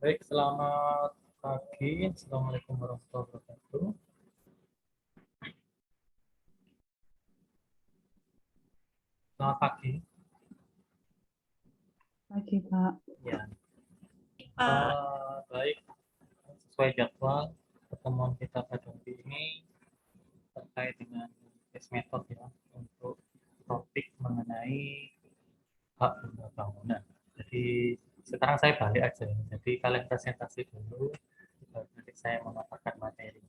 Baik, selamat pagi. Assalamualaikum warahmatullahi wabarakatuh. Selamat pagi. Pagi, Pak. Ya, Pak. baik. Sesuai jadwal pertemuan kita pada hari ini terkait dengan tes metode ya untuk topik mengenai hak guna bangunan. Jadi sekarang saya balik aja. Jadi kalian presentasi dulu, nanti saya memaparkan materi.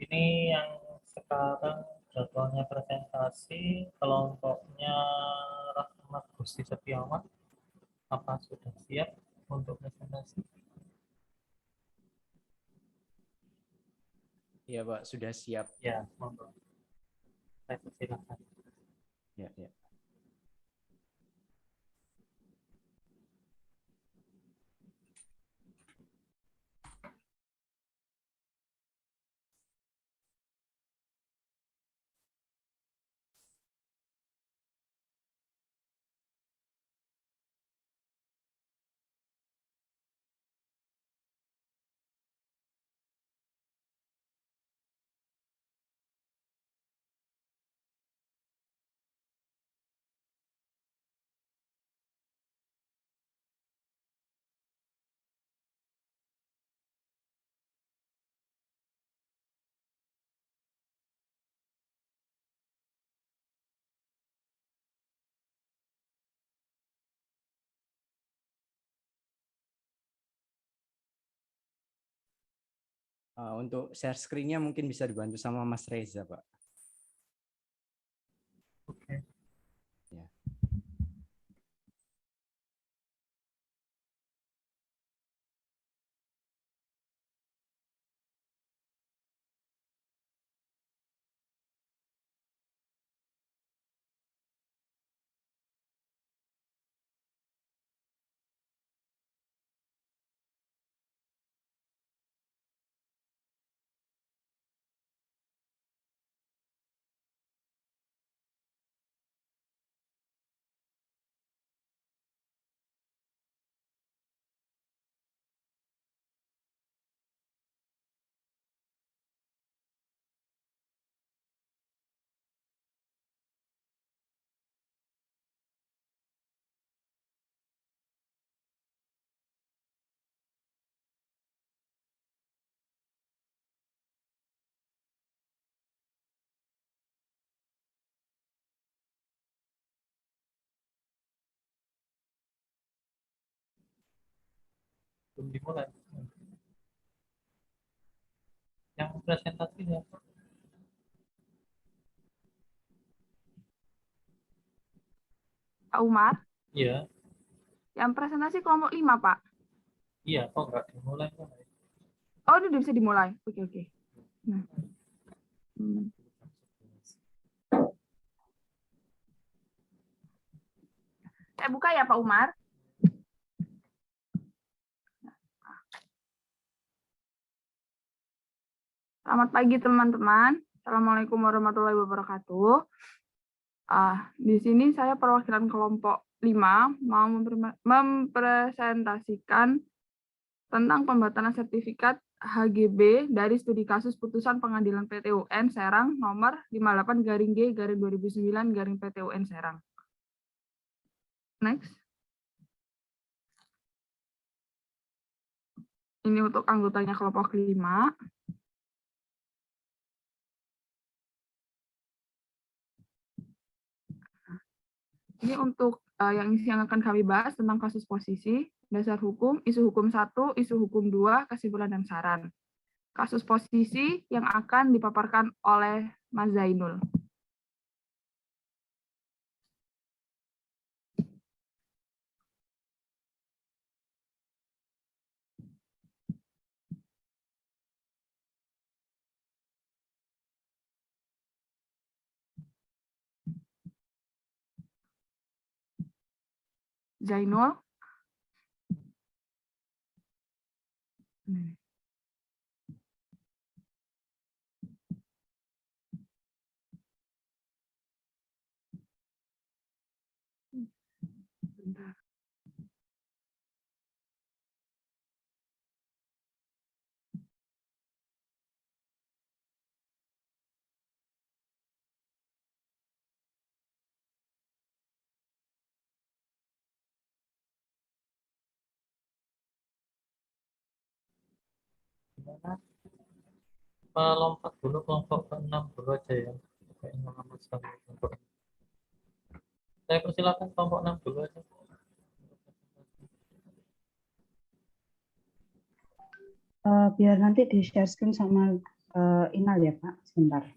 Ini yang sekarang jadwalnya presentasi kelompoknya Rahmat Gusti Setiawan. Apa sudah siap untuk presentasi? Ya Pak, sudah siap. Ya, monggo. Saya persilakan. Ya, ya. Untuk share screen-nya mungkin bisa dibantu sama Mas Reza, Pak. Oke. Ya. Belum dimulai. Yang presentasi ya. Pak Umar, Iya, yang presentasi kelompok 5, Pak. iya, kok nggak dimulai? Oh, ini udah bisa dimulai. Oke, oke. Nah. Saya buka ya, Pak Umar. Selamat pagi, teman-teman. Assalamualaikum warahmatullahi wabarakatuh. Di sini saya perwakilan kelompok 5 mau mempresentasikan tentang pembatalan sertifikat HGB dari studi kasus putusan pengadilan PT UN Serang nomor 58-G-2009 PT UN Serang. Next. Ini untuk anggotanya kelompok 5. Ini untuk yang akan kami bahas tentang kasus posisi, dasar hukum, isu hukum 1, isu hukum 2, kesimpulan dan saran. Kasus posisi yang akan dipaparkan oleh Mas Zainul. Zainul. Bentar. gimana? Apa lompat dulu kelompok ke-6 dulu aja ya. Kayaknya lama sekali kelompok. Saya persilakan kelompok 6 dulu aja. Biar nanti di share screen sama Inal ya Pak, sebentar.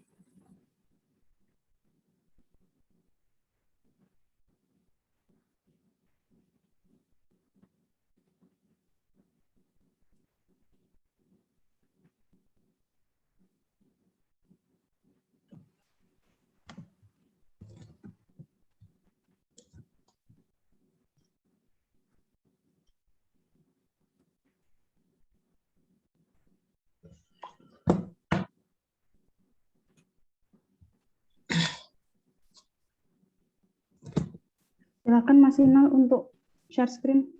Silakan Mas Inal untuk share screen.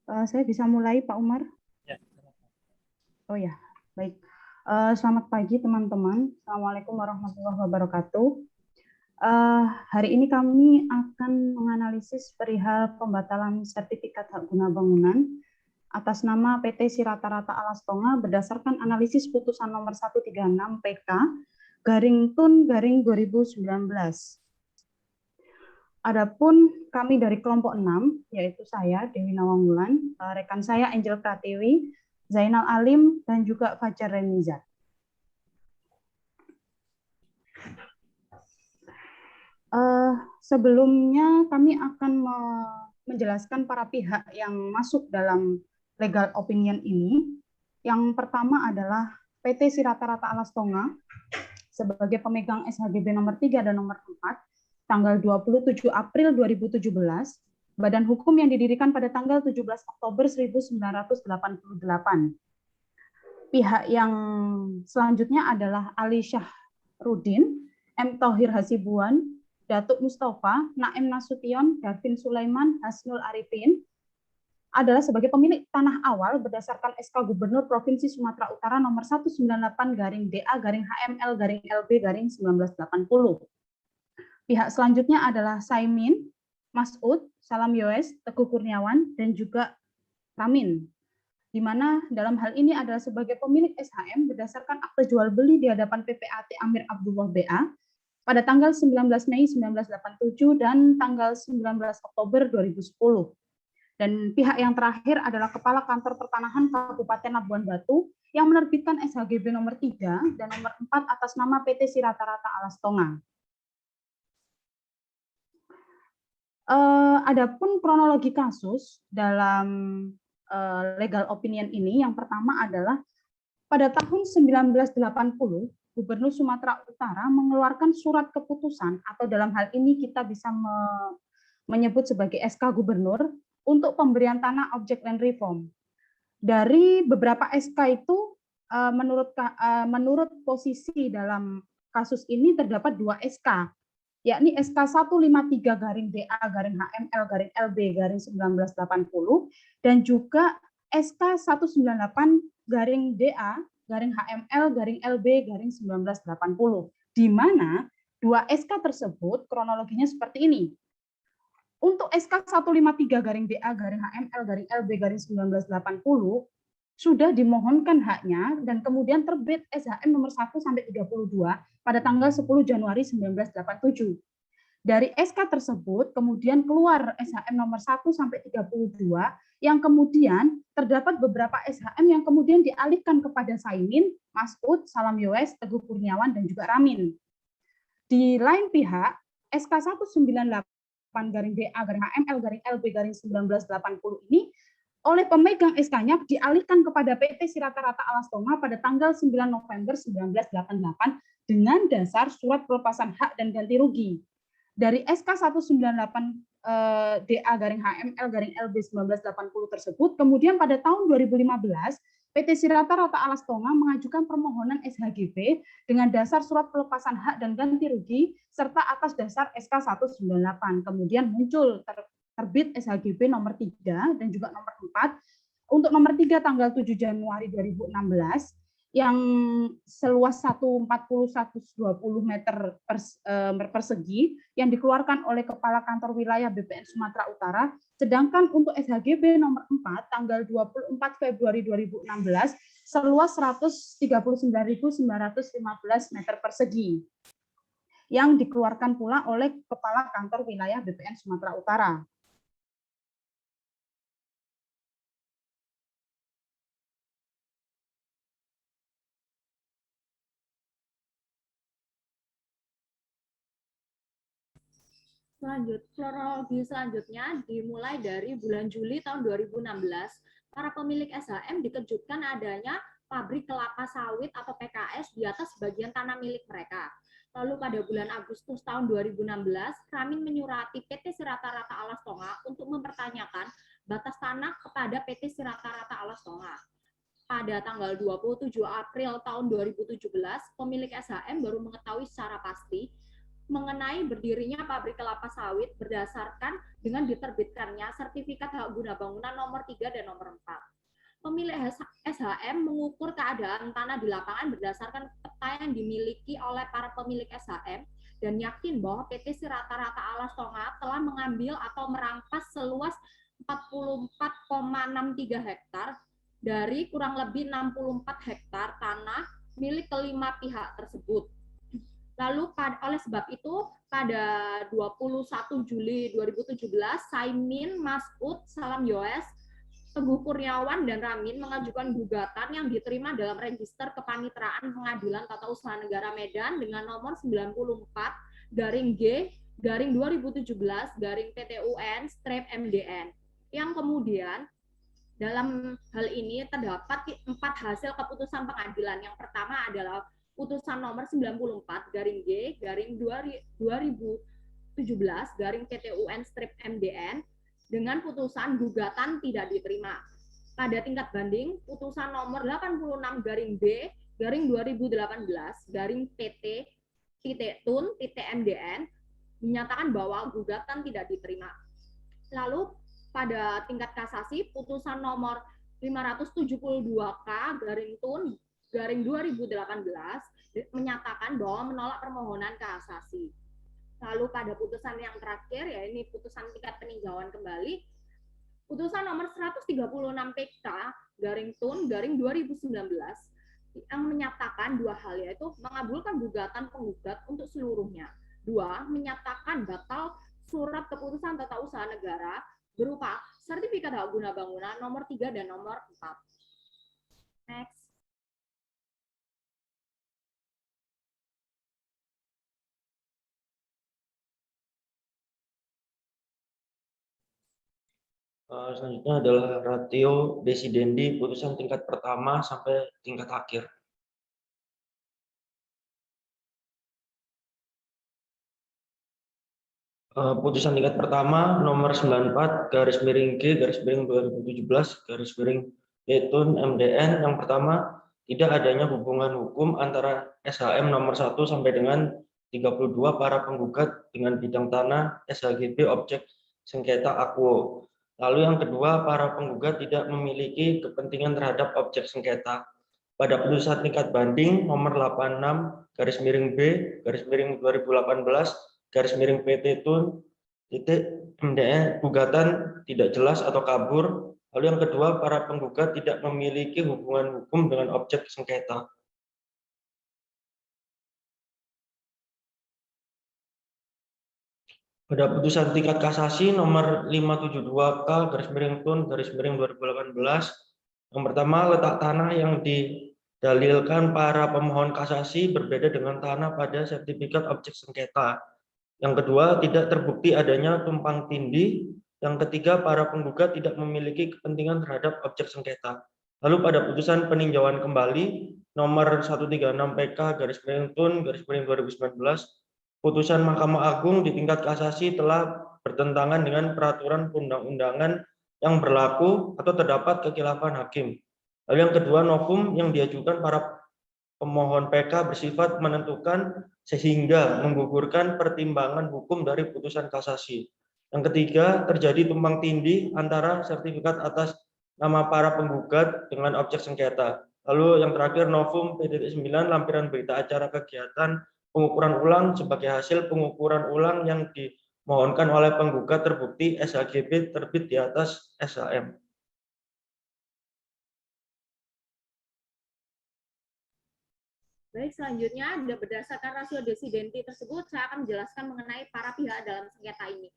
Saya bisa mulai Pak Umar? Ya. Oh ya, baik. Selamat pagi teman-teman. Assalamualaikum warahmatullahi wabarakatuh. Hari ini kami akan menganalisis perihal pembatalan sertifikat hak guna bangunan atas nama PT Sirata-Rata Alastonga berdasarkan analisis putusan nomor 136 PK garing TUN garing 2019. Adapun kami dari kelompok 6, yaitu saya, Dewi Nawangwulan, rekan saya Angel Pratiwi, Zainal Alim, dan juga Fajar Remiza. Sebelumnya kami akan menjelaskan para pihak yang masuk dalam legal opinion ini. Yang pertama adalah PT Sirata-Rata Alastonga sebagai pemegang SHGB nomor 3 dan nomor 4, tanggal 27 April 2017, badan hukum yang didirikan pada tanggal 17 Oktober 1988. Pihak yang selanjutnya adalah Ali Syahrudin, M. Thohir Hasibuan, Datuk Mustafa, Naim Nasution, Darvin Sulaiman, Hasnul Arifin, adalah sebagai pemilik tanah awal berdasarkan SK Gubernur Provinsi Sumatera Utara nomor 198-DA-HML-LB-1980. Pihak selanjutnya adalah Saimin, Masud, Salam Yoes, Teguh Kurniawan, dan juga Ramin, di mana dalam hal ini adalah sebagai pemilik SHM berdasarkan akte jual beli di hadapan PPAT Amir Abdullah BA pada tanggal 19 Mei 1987 dan tanggal 19 Oktober 2010. Dan pihak yang terakhir adalah Kepala Kantor Pertanahan Kabupaten Labuan Batu yang menerbitkan SHGB nomor 3 dan nomor 4 atas nama PT Sirata-Rata Alastonga. Adapun kronologi kasus dalam legal opinion ini, yang pertama adalah pada tahun 1980, Gubernur Sumatera Utara mengeluarkan surat keputusan, atau dalam hal ini kita bisa menyebut sebagai SK Gubernur, untuk pemberian tanah objek land reform. Dari beberapa SK itu, menurut posisi dalam kasus ini terdapat 2 SK, yakni SK 153-DA-HML-LB-1980 dan juga SK 198-DA-HML-LB-1980, di mana 2 SK tersebut kronologinya seperti ini. Untuk SK 153-DA-HML-LB-1980 sudah dimohonkan haknya dan kemudian terbit SHM nomor 1 sampai 32 pada tanggal 10 Januari 1987. Dari SK tersebut kemudian keluar SHM nomor 1 sampai 32 yang kemudian terdapat beberapa SHM yang kemudian dialihkan kepada Saimin, Mas'ud, Salam Yowes, Teguh Kurniawan, dan juga Ramin. Di lain pihak, SK 198-DA-HML-LB-1980 ini oleh pemegang SK-nya dialihkan kepada PT Sirata-Rata Alas Tonga pada tanggal 9 November 1988 dengan dasar surat pelepasan hak dan ganti rugi. Dari SK 198 DA-HML-LB 1980 tersebut, kemudian pada tahun 2015, PT Sirata-Rata Alas Tonga mengajukan permohonan SHGB dengan dasar surat pelepasan hak dan ganti rugi serta atas dasar SK 198. Kemudian muncul terbit SHGB nomor 3 dan juga nomor 4. Untuk nomor 3 tanggal 7 Januari 2016 yang seluas 140-120 meter persegi yang dikeluarkan oleh Kepala Kantor Wilayah BPN Sumatera Utara, sedangkan untuk SHGB nomor 4 tanggal 24 Februari 2016 seluas 139.915 meter persegi yang dikeluarkan pula oleh Kepala Kantor Wilayah BPN Sumatera Utara. Kronologi selanjutnya dimulai dari bulan Juli tahun 2016, para pemilik SHM dikejutkan adanya pabrik kelapa sawit atau PKS di atas bagian tanah milik mereka. Lalu pada bulan Agustus tahun 2016, Ramin menyurati PT Sirata-Rata Alas Tonga untuk mempertanyakan batas tanah kepada PT Sirata-Rata Alas Tonga. Pada tanggal 27 April tahun 2017, pemilik SHM baru mengetahui secara pasti mengenai berdirinya pabrik kelapa sawit berdasarkan dengan diterbitkannya sertifikat hak guna bangunan nomor 3 dan nomor 4. Pemilik SHM mengukur keadaan tanah di lapangan berdasarkan peta yang dimiliki oleh para pemilik SHM dan yakin bahwa PT Sirata-Rata Alas Tonga telah mengambil atau merampas seluas 44,63 hektar dari kurang lebih 64 hektar tanah milik kelima pihak tersebut. Lalu oleh sebab itu pada 21 Juli 2017 Saimin, Mas'ud, Salam Yowes, Teguh Kurniawan, dan Ramin mengajukan gugatan yang diterima dalam register Kepanitraan Pengadilan Tata Usaha Negara Medan dengan nomor 94-G/2017-PTUN/MDN yang kemudian dalam hal ini terdapat 4 hasil keputusan pengadilan. Yang pertama adalah putusan nomor 94-G/2017-PTUN/MDN dengan putusan gugatan tidak diterima. Pada tingkat banding, putusan nomor 86-B/2018-PT-TUN-MDN menyatakan bahwa gugatan tidak diterima. Lalu pada tingkat kasasi, putusan nomor 572K/TUN-2018 menyatakan bahwa menolak permohonan kasasi. Lalu pada putusan yang terakhir, ya ini putusan tingkat peninjauan kembali, putusan nomor 136PK/TUN-2019 yang menyatakan dua hal, yaitu mengabulkan gugatan penggugat untuk seluruhnya. 2. Menyatakan batal surat keputusan tata usaha negara berupa sertifikat hak guna bangunan nomor 3 dan nomor 4. Next. Selanjutnya adalah ratio desidendi putusan tingkat pertama sampai tingkat akhir. Putusan tingkat pertama nomor 94-G/2017-PTUN MDN yang pertama, tidak adanya hubungan hukum antara SHM nomor 1 sampai dengan 32 para penggugat dengan bidang tanah SHGB objek sengketa Akwo. Lalu yang kedua, para penggugat tidak memiliki kepentingan terhadap objek sengketa. Pada putusan tingkat banding nomor 86-B/2018-PT-TUN gugatan tidak jelas atau kabur. Lalu yang kedua, para penggugat tidak memiliki hubungan hukum dengan objek sengketa. Pada putusan tingkat kasasi nomor 572K/TUN/2018, yang pertama, letak tanah yang didalilkan para pemohon kasasi berbeda dengan tanah pada sertifikat objek sengketa. Yang kedua, tidak terbukti adanya tumpang tindih. Yang ketiga, para penggugat tidak memiliki kepentingan terhadap objek sengketa. Lalu pada putusan peninjauan kembali nomor 136PK/TUN/2019, putusan Mahkamah Agung di tingkat kasasi telah bertentangan dengan peraturan perundang-undangan yang berlaku atau terdapat kekhilafan hakim. Lalu yang kedua, novum yang diajukan para pemohon PK bersifat menentukan sehingga menggugurkan pertimbangan hukum dari putusan kasasi. Yang ketiga, terjadi tumpang tindih antara sertifikat atas nama para penggugat dengan objek sengketa. Lalu yang terakhir, novum P.9 lampiran berita acara kegiatan pengukuran ulang sebagai hasil pengukuran ulang yang dimohonkan oleh penggugat terbukti SHGB terbit di atas SHM. Baik, selanjutnya berdasarkan rasio desidenti tersebut, saya akan menjelaskan mengenai para pihak dalam sengketa ini.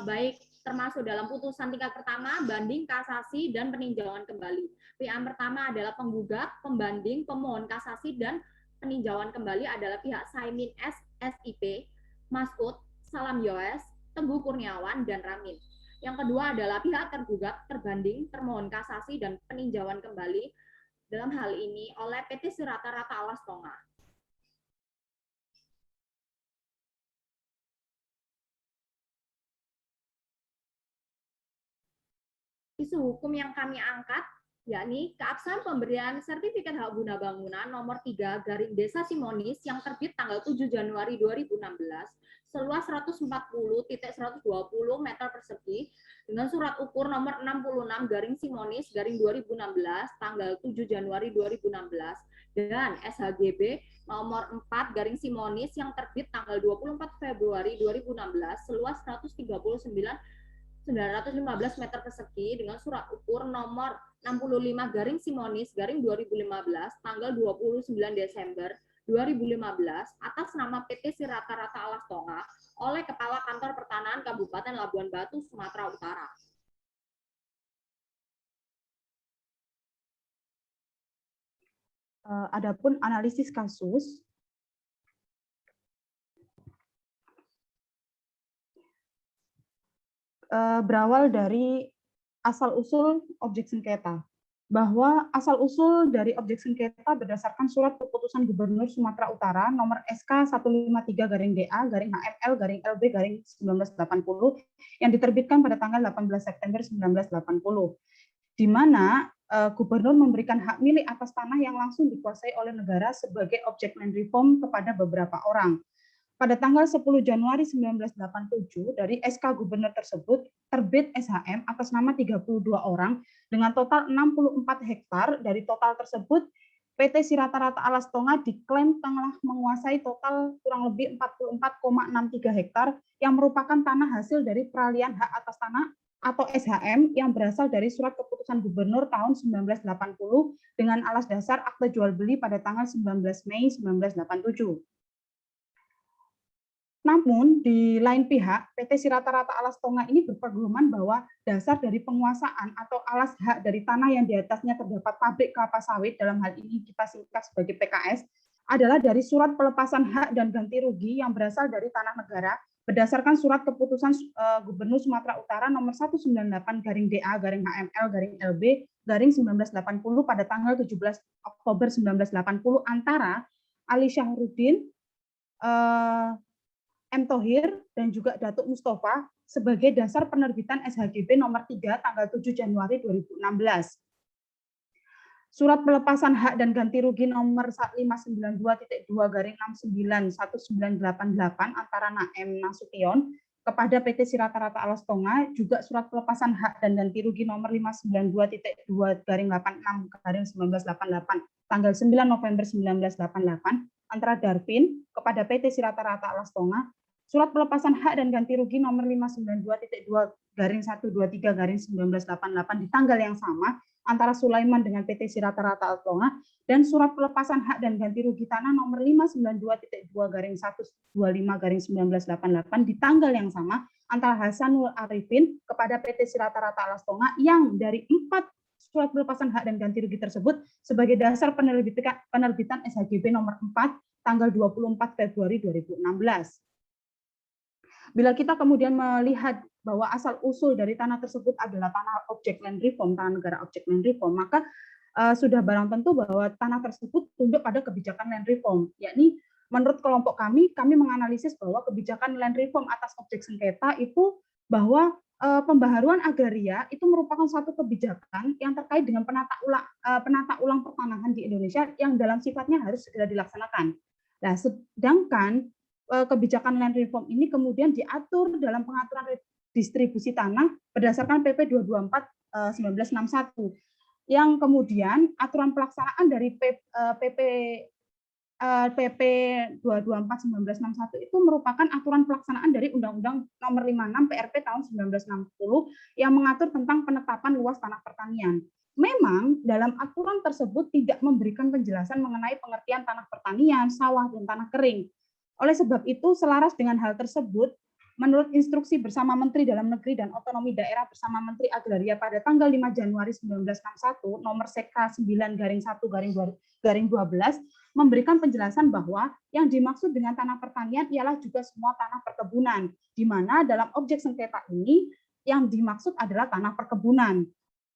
Baik termasuk dalam putusan tingkat pertama, banding, kasasi, dan peninjauan kembali. Pihak pertama adalah penggugat, pembanding, pemohon kasasi, dan peninjauan kembali adalah pihak Saimin S, SIP, Masud, Salam Yoes, Teguh Kurniawan, dan Ramin. Yang kedua adalah pihak tergugat, terbanding, termohon kasasi, dan peninjauan kembali dalam hal ini oleh PT Rata-Rata Alas Tonga. Isu hukum yang kami angkat yakni keabsahan pemberian sertifikat hak guna bangunan nomor 3 garing Desa Simonis yang terbit tanggal 7 Januari 2016 seluas 140.120 meter persegi dengan surat ukur nomor 66 garing Simonis garing 2016 tanggal 7 Januari 2016 dan SHGB nomor 4 garing Simonis yang terbit tanggal 24 Februari 2016 seluas 139.915 meter persegi dengan surat ukur nomor 65 garing Simonis garing 2015 tanggal 29 Desember 2015 atas nama PT Rata-Rata Alas Tonga oleh Kepala Kantor Pertanahan Kabupaten Labuan Batu, Sumatera Utara. Adapun analisis kasus, berawal dari asal-usul objek sengketa, bahwa asal-usul dari objek sengketa berdasarkan surat keputusan Gubernur Sumatera Utara nomor SK 153-DA-LB-1980 yang diterbitkan pada tanggal 18 September 1980, di mana Gubernur memberikan hak milik atas tanah yang langsung dikuasai oleh negara sebagai objek land reform kepada beberapa orang. Pada tanggal 10 Januari 1987, dari SK Gubernur tersebut terbit SHM atas nama 32 orang dengan total 64 hektar. Dari total tersebut, PT Rata-Rata Alas Tonga diklaim telah menguasai total kurang lebih 44,63 hektar yang merupakan tanah hasil dari peralihan hak atas tanah atau SHM yang berasal dari surat keputusan Gubernur tahun 1980 dengan alas dasar akte jual beli pada tanggal 19 Mei 1987. Namun, di lain pihak, PT Rata-Rata Alas Tonga ini berpedoman bahwa dasar dari penguasaan atau alas hak dari tanah yang di atasnya terdapat pabrik kelapa sawit, dalam hal ini kita singkat sebagai PKS, adalah dari surat pelepasan hak dan ganti rugi yang berasal dari tanah negara berdasarkan surat keputusan Gubernur Sumatera Utara nomor 198-DA-HML-LB-1980 pada tanggal 17 Oktober 1980 antara Ali Syahruddin, M. Thohir, dan juga Datuk Mustafa sebagai dasar penerbitan SHGB nomor 3 tanggal 7 Januari 2016. Surat pelepasan hak dan ganti rugi nomor 592.2/691988 antara Naem Nasution kepada PT Rata-Rata Alas Tonga, juga surat pelepasan hak dan ganti rugi nomor 592.2/86/1988 tanggal 9 November 1988 antara Darpin kepada PT Rata-Rata Alas Tonga, surat pelepasan hak dan ganti rugi nomor 592.2/123/1988 di tanggal yang sama antara Sulaiman dengan PT Sirata Rata Altonga, dan surat pelepasan hak dan ganti rugi tanah nomor 592.2/125/1988 di tanggal yang sama antara Hasanul Arifin kepada PT Sirata Rata Altonga yang dari 4 surat pelepasan hak dan ganti rugi tersebut sebagai dasar penerbitan SHGB nomor 4 tanggal 24 Februari 2016. Bila kita kemudian melihat bahwa asal-usul dari tanah tersebut adalah tanah objek land reform, tanah negara objek land reform, maka sudah barang tentu bahwa tanah tersebut tunduk pada kebijakan land reform, yakni menurut kelompok kami menganalisis bahwa kebijakan land reform atas objek sengketa itu bahwa pembaharuan agraria itu merupakan satu kebijakan yang terkait dengan penata ulang pertanahan di Indonesia yang dalam sifatnya harus segera dilaksanakan. Nah, sedangkan kebijakan land reform ini kemudian diatur dalam pengaturan distribusi tanah berdasarkan PP 224/1961 yang kemudian aturan pelaksanaan dari PP 224/1961 itu merupakan aturan pelaksanaan dari Undang-Undang Nomor 56 PRP tahun 1960 yang mengatur tentang penetapan luas tanah pertanian. Memang dalam aturan tersebut tidak memberikan penjelasan mengenai pengertian tanah pertanian, sawah, dan tanah kering. Oleh sebab itu, selaras dengan hal tersebut, menurut instruksi bersama Menteri Dalam Negeri dan Otonomi Daerah bersama Menteri Agraria pada tanggal 5 Januari 1961, nomor Sekra 9/1/12, memberikan penjelasan bahwa yang dimaksud dengan tanah pertanian ialah juga semua tanah perkebunan, di mana dalam objek sengketa ini yang dimaksud adalah tanah perkebunan.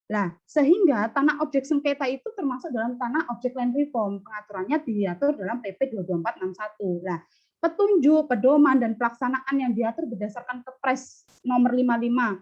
Nah, sehingga tanah objek sengketa itu termasuk dalam tanah objek land reform, pengaturannya diatur dalam PP 224/61. Nah, petunjuk, pedoman, dan pelaksanaan yang diatur berdasarkan Kepres nomor 55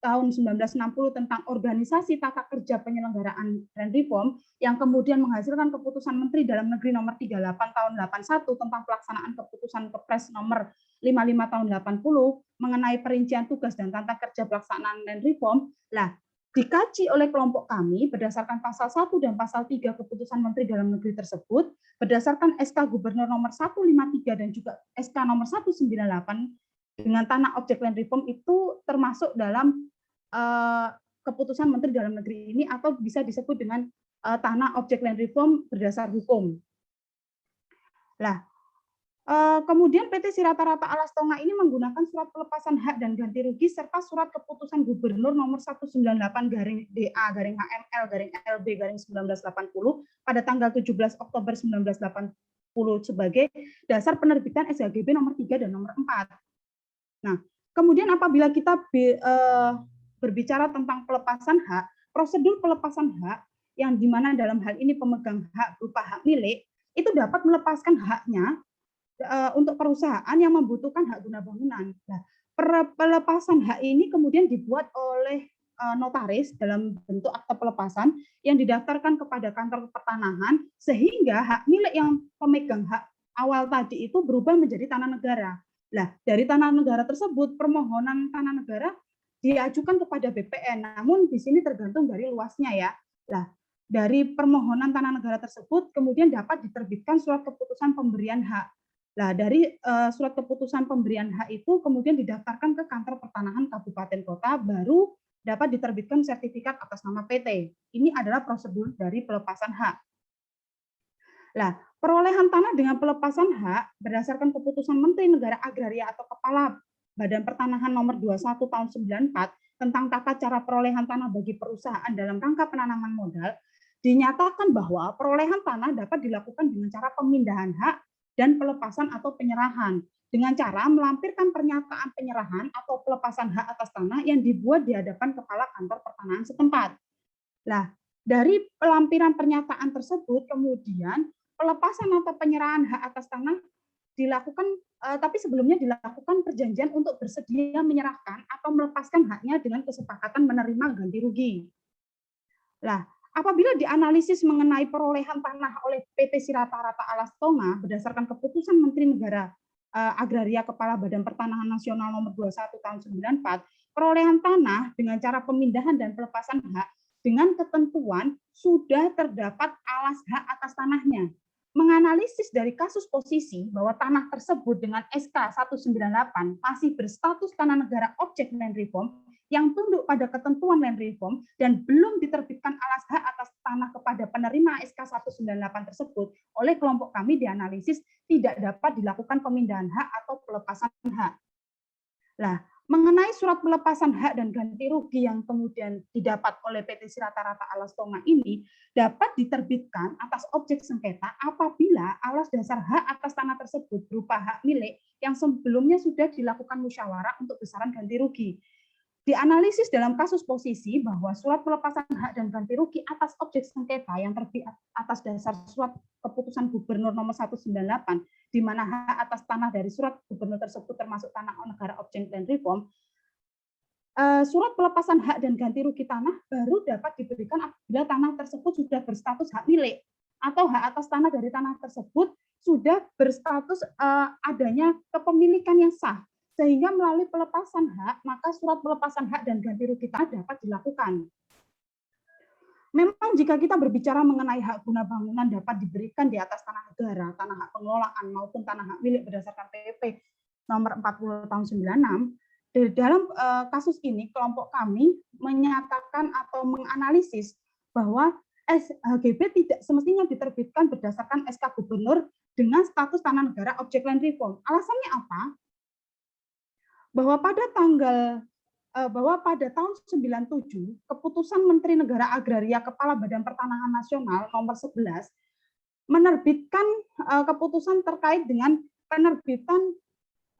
tahun 1960 tentang organisasi tata kerja penyelenggaraan land reform yang kemudian menghasilkan keputusan Menteri Dalam Negeri nomor 38 tahun 81 tentang pelaksanaan keputusan Kepres nomor 55 tahun 80 mengenai perincian tugas dan tata kerja pelaksanaan land reform. Lah, dikaji oleh kelompok kami berdasarkan pasal 1 dan pasal 3 keputusan Menteri Dalam Negeri tersebut, berdasarkan SK Gubernur nomor 153 dan juga SK nomor 198 dengan tanah objek land reform itu termasuk dalam keputusan Menteri Dalam Negeri ini atau bisa disebut dengan tanah objek land reform berdasar hukum. Lah, kemudian PT Sirata Rata Alastonga ini menggunakan surat pelepasan hak dan ganti rugi serta surat keputusan Gubernur nomor 198/DA/HML/LB/1980 pada tanggal 17 Oktober 1980 sebagai dasar penerbitan SHGB nomor 3 dan nomor 4. Nah, kemudian apabila kita berbicara tentang pelepasan hak, prosedur pelepasan hak yang dimana dalam hal ini pemegang hak berupa hak milik itu dapat melepaskan haknya untuk perusahaan yang membutuhkan hak guna bangunan. Nah, pelepasan hak ini kemudian dibuat oleh notaris dalam bentuk akta pelepasan yang didaftarkan kepada kantor pertanahan sehingga hak milik yang pemegang hak awal tadi itu berubah menjadi tanah negara. Nah, dari tanah negara tersebut permohonan tanah negara diajukan kepada BPN, namun di sini tergantung dari luasnya ya. Nah, dari permohonan tanah negara tersebut kemudian dapat diterbitkan surat keputusan pemberian hak. Nah, dari surat keputusan pemberian hak itu kemudian didaftarkan ke kantor pertanahan kabupaten kota, baru dapat diterbitkan sertifikat atas nama PT. Ini adalah prosedur dari pelepasan hak. Nah, perolehan tanah dengan pelepasan hak berdasarkan keputusan Menteri Negara Agraria atau Kepala Badan Pertanahan nomor 21 tahun 94 tentang tata cara perolehan tanah bagi perusahaan dalam rangka penanaman modal, dinyatakan bahwa perolehan tanah dapat dilakukan dengan cara pemindahan hak dan pelepasan atau penyerahan dengan cara melampirkan pernyataan penyerahan atau pelepasan hak atas tanah yang dibuat di hadapan kepala kantor pertanahan setempat. Nah, dari pelampiran pernyataan tersebut kemudian pelepasan atau penyerahan hak atas tanah dilakukan, tapi sebelumnya dilakukan perjanjian untuk bersedia menyerahkan atau melepaskan haknya dengan kesepakatan menerima ganti rugi. Nah, apabila dianalisis mengenai perolehan tanah oleh PT Sirata Rata Alastonga berdasarkan keputusan Menteri Negara Agraria Kepala Badan Pertanahan Nasional nomor 21 tahun 94, perolehan tanah dengan cara pemindahan dan pelepasan hak dengan ketentuan sudah terdapat alas hak atas tanahnya. Menganalisis dari kasus posisi bahwa tanah tersebut dengan SK 198 masih berstatus tanah negara objek land reform, yang tunduk pada ketentuan land reform dan belum diterbitkan alas hak atas tanah kepada penerima SK 198 tersebut, oleh kelompok kami dianalisis tidak dapat dilakukan pemindahan hak atau pelepasan hak. Nah, mengenai surat pelepasan hak dan ganti rugi yang kemudian didapat oleh petisi rata-rata Alas Tonga ini dapat diterbitkan atas objek sengketa apabila alas dasar hak atas tanah tersebut berupa hak milik yang sebelumnya sudah dilakukan musyawarah untuk besaran ganti rugi. Dianalisis dalam kasus posisi bahwa surat pelepasan hak dan ganti rugi atas objek sengketa yang terbit atas dasar surat keputusan Gubernur nomor 198, di mana hak atas tanah dari surat gubernur tersebut termasuk tanah negara objek land reform, surat pelepasan hak dan ganti rugi tanah baru dapat diberikan apabila tanah tersebut sudah berstatus hak milik atau hak atas tanah dari tanah tersebut sudah berstatus adanya kepemilikan yang sah. Sehingga melalui pelepasan hak, maka surat pelepasan hak dan ganti rugi tanah dapat dilakukan. Memang jika kita berbicara mengenai hak guna bangunan dapat diberikan di atas tanah negara, tanah hak pengelolaan maupun tanah hak milik berdasarkan PP nomor 40 tahun 96, dalam kasus ini kelompok kami menyatakan atau menganalisis bahwa HGB tidak semestinya diterbitkan berdasarkan SK Gubernur dengan status tanah negara objek land reform. Alasannya apa? Bahwa pada tahun 97 keputusan Menteri Negara Agraria Kepala Badan Pertanahan Nasional nomor 11 menerbitkan keputusan terkait dengan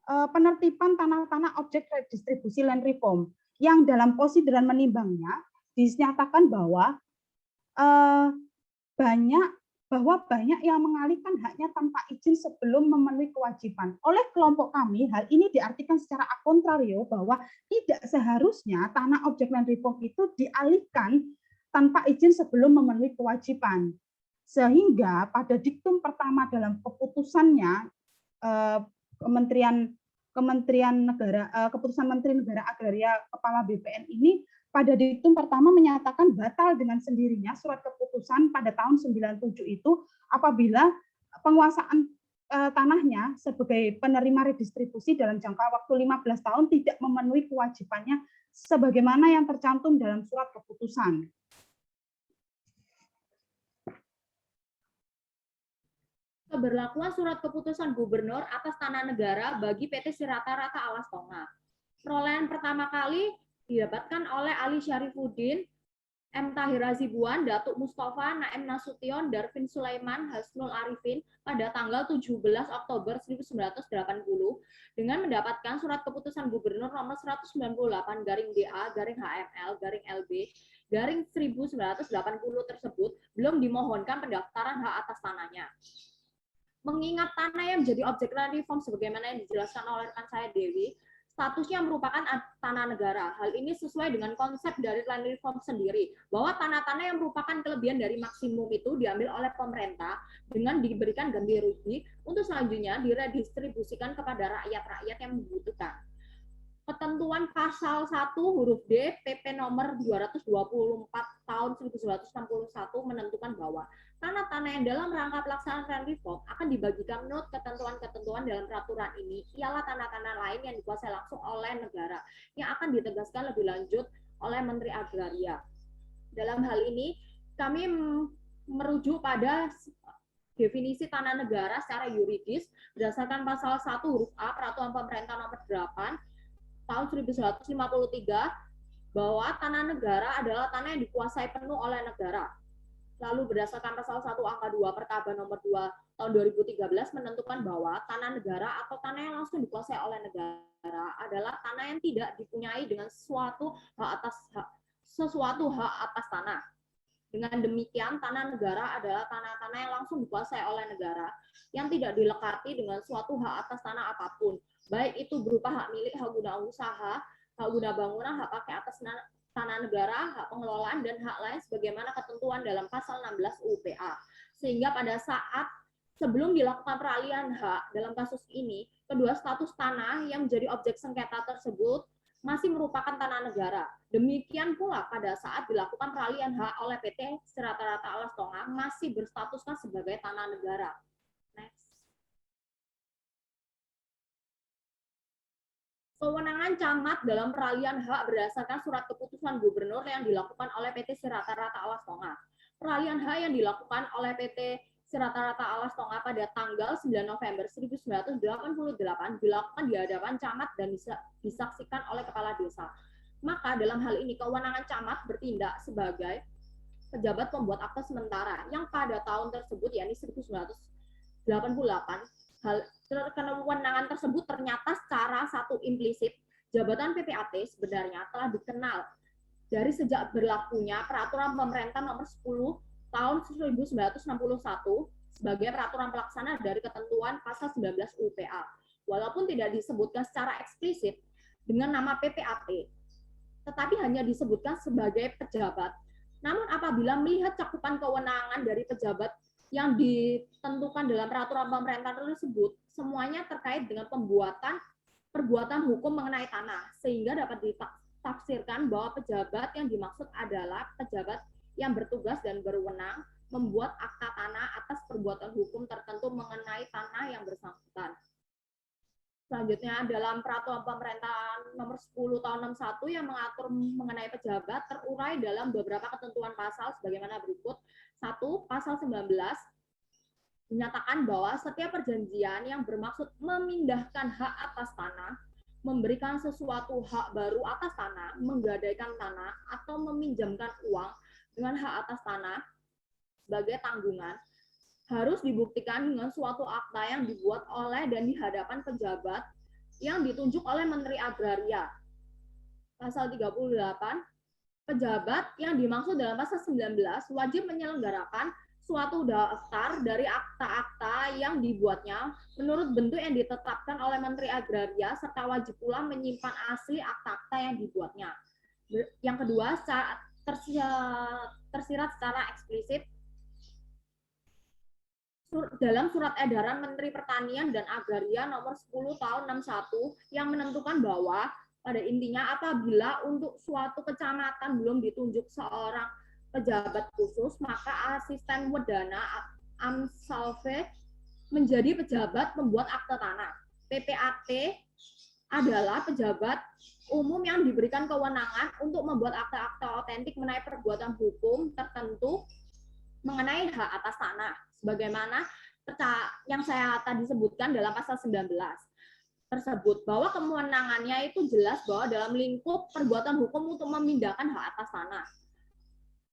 penertiban tanah-tanah objek redistribusi land reform yang dalam konsideran menimbangnya dinyatakan bahwa banyak yang mengalihkan haknya tanpa izin sebelum memenuhi kewajiban. Oleh kelompok kami, hal ini diartikan secara a contrario bahwa tidak seharusnya tanah objek land reform itu dialihkan tanpa izin sebelum memenuhi kewajiban. Sehingga pada diktum pertama dalam keputusannya keputusan Menteri Negara Agraria Kepala BPN ini pada diktum pertama menyatakan batal dengan sendirinya surat keputusan pada tahun 97 itu apabila penguasaan tanahnya sebagai penerima redistribusi dalam jangka waktu 15 tahun tidak memenuhi kewajibannya sebagaimana yang tercantum dalam surat keputusan. Keberlakuan surat keputusan gubernur atas tanah negara bagi PT Rata-Rata Alas Tonga. Perolehan pertama kali didapatkan oleh Ali Syarifuddin, M. Tahir Hasibuan, Datuk Mustafa, Naim Nasution, Darvin Sulaiman, Hasnul Arifin pada tanggal 17 Oktober 1980 dengan mendapatkan surat keputusan gubernur nomor 198/DA/HML/LB/1980 tersebut belum dimohonkan pendaftaran hak atas tanahnya. Mengingat tanah yang menjadi objek land reform sebagaimana yang dijelaskan oleh rekan saya Dewi, statusnya merupakan tanah negara. Hal ini sesuai dengan konsep dari land reform sendiri, bahwa tanah-tanah yang merupakan kelebihan dari maksimum itu diambil oleh pemerintah dengan diberikan ganti rugi untuk selanjutnya diredistribusikan kepada rakyat-rakyat yang membutuhkan. Ketentuan pasal 1 huruf D PP nomor 224 tahun 1961 menentukan bahwa tanah-tanah yang dalam rangka pelaksanaan land reform akan dibagikan menurut ketentuan-ketentuan dalam peraturan ini ialah tanah-tanah lain yang dikuasai langsung oleh negara yang akan ditegaskan lebih lanjut oleh Menteri Agraria. Dalam hal ini kami merujuk pada definisi tanah negara secara yuridis berdasarkan pasal 1 huruf A Peraturan Pemerintah nomor 8 tahun 1953 bahwa tanah negara adalah tanah yang dikuasai penuh oleh negara. Lalu berdasarkan pasal 1 angka 2 Perkaba nomor 2 tahun 2013 menentukan bahwa tanah negara atau tanah yang langsung dikuasai oleh negara adalah tanah yang tidak dipunyai dengan sesuatu hak atas tanah. Dengan demikian, tanah negara adalah tanah-tanah yang langsung dikuasai oleh negara yang tidak dilekati dengan suatu hak atas tanah apapun, baik itu berupa hak milik, hak guna usaha, hak guna bangunan, hak pakai atas tanah negara, hak pengelolaan, dan hak lain sebagaimana ketentuan dalam pasal 16 UPA. Sehingga pada saat sebelum dilakukan peralihan hak dalam kasus ini, kedua status tanah yang menjadi objek sengketa tersebut masih merupakan tanah negara. Demikian pula pada saat dilakukan peralihan hak oleh PT Rata-Rata Alas Tonga masih berstatuskan sebagai tanah negara. Next. Kewenangan camat dalam peralihan hak berdasarkan surat keputusan gubernur yang dilakukan oleh PT Sirata-Rata Alas Tonga. Peralihan hak yang dilakukan oleh PT Sirata-Rata Alas Tonga pada tanggal 9 November 1988 dilakukan di hadapan camat dan disaksikan oleh kepala desa. Maka dalam hal ini kewenangan camat bertindak sebagai pejabat pembuat akta sementara yang pada tahun tersebut, yakni 1988, kewenangan tersebut ternyata secara satu implisit jabatan PPAT sebenarnya telah dikenal dari sejak berlakunya Peraturan Pemerintah Nomor 10 Tahun 1961 sebagai peraturan pelaksana dari ketentuan Pasal 19 UPA. Walaupun tidak disebutkan secara eksplisit dengan nama PPAT, tetapi hanya disebutkan sebagai pejabat. Namun apabila melihat cakupan kewenangan dari pejabat yang ditentukan dalam peraturan pemerintah tersebut, semuanya terkait dengan perbuatan hukum mengenai tanah, sehingga dapat ditafsirkan bahwa pejabat yang dimaksud adalah pejabat yang bertugas dan berwenang membuat akta tanah atas perbuatan hukum tertentu mengenai tanah yang bersangkutan. Selanjutnya, dalam peraturan pemerintahan nomor 10 tahun 61 yang mengatur mengenai pejabat terurai dalam beberapa ketentuan pasal sebagaimana berikut. 1. Pasal 19 dinyatakan bahwa setiap perjanjian yang bermaksud memindahkan hak atas tanah, memberikan sesuatu hak baru atas tanah, menggadaikan tanah, atau meminjamkan uang dengan hak atas tanah sebagai tanggungan, harus dibuktikan dengan suatu akta yang dibuat oleh dan di hadapan pejabat yang ditunjuk oleh Menteri Agraria. Pasal 38, pejabat yang dimaksud dalam pasal 19 wajib menyelenggarakan suatu daftar dari akta-akta yang dibuatnya menurut bentuk yang ditetapkan oleh Menteri Agraria, serta wajib pula menyimpan asli akta-akta yang dibuatnya. Yang kedua, tersirat secara eksplisit dalam surat edaran Menteri Pertanian dan Agraria nomor 10 tahun 61 yang menentukan bahwa pada intinya apabila untuk suatu kecamatan belum ditunjuk seorang pejabat khusus, maka asisten wedana Amsalve menjadi pejabat pembuat akte tanah. PPAT adalah pejabat umum yang diberikan kewenangan untuk membuat akta-akta otentik mengenai perbuatan hukum tertentu mengenai hak atas tanah, sebagaimana yang saya tadi sebutkan dalam pasal 19 tersebut, bahwa kewenangannya itu jelas bahwa dalam lingkup perbuatan hukum untuk memindahkan hak atas tanah.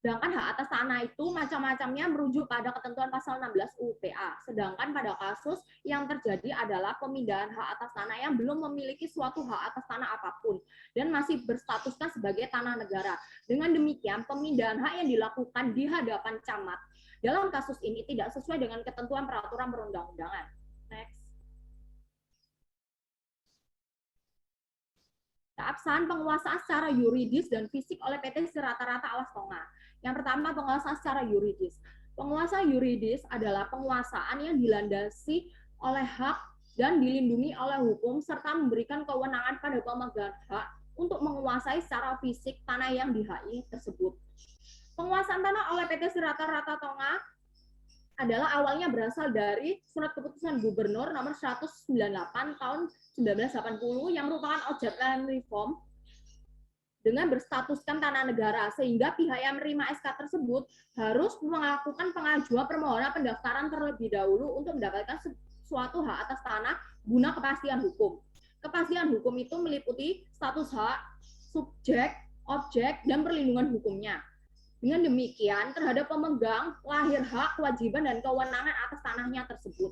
Sedangkan hak atas tanah itu macam-macamnya merujuk pada ketentuan pasal 16 UPA. Sedangkan pada kasus yang terjadi adalah pemindahan hak atas tanah yang belum memiliki suatu hak atas tanah apapun dan masih berstatuskan sebagai tanah negara. Dengan demikian, pemindahan hak yang dilakukan di hadapan camat dalam kasus ini tidak sesuai dengan ketentuan peraturan perundang-undangan. Next. Keabsahan penguasaan secara yuridis dan fisik oleh PT Sirata-Rata Alas Tonga. Yang pertama, penguasaan secara yuridis. Penguasaan yuridis adalah penguasaan yang dilandasi oleh hak dan dilindungi oleh hukum serta memberikan kewenangan pada pemegang hak untuk menguasai secara fisik tanah yang dihaki tersebut. Penguasaan tanah oleh PT Sirata-Rata Tonga adalah awalnya berasal dari Surat Keputusan Gubernur nomor 198 tahun 1980 yang merupakan objek land reform dengan berstatuskan tanah negara, sehingga pihak yang menerima SK tersebut harus melakukan pengajuan permohonan pendaftaran terlebih dahulu untuk mendapatkan suatu hak atas tanah guna kepastian hukum. Kepastian hukum itu meliputi status hak, subjek, objek, dan perlindungan hukumnya. Dengan demikian, terhadap pemegang lahir hak, kewajiban, dan kewenangan atas tanahnya tersebut.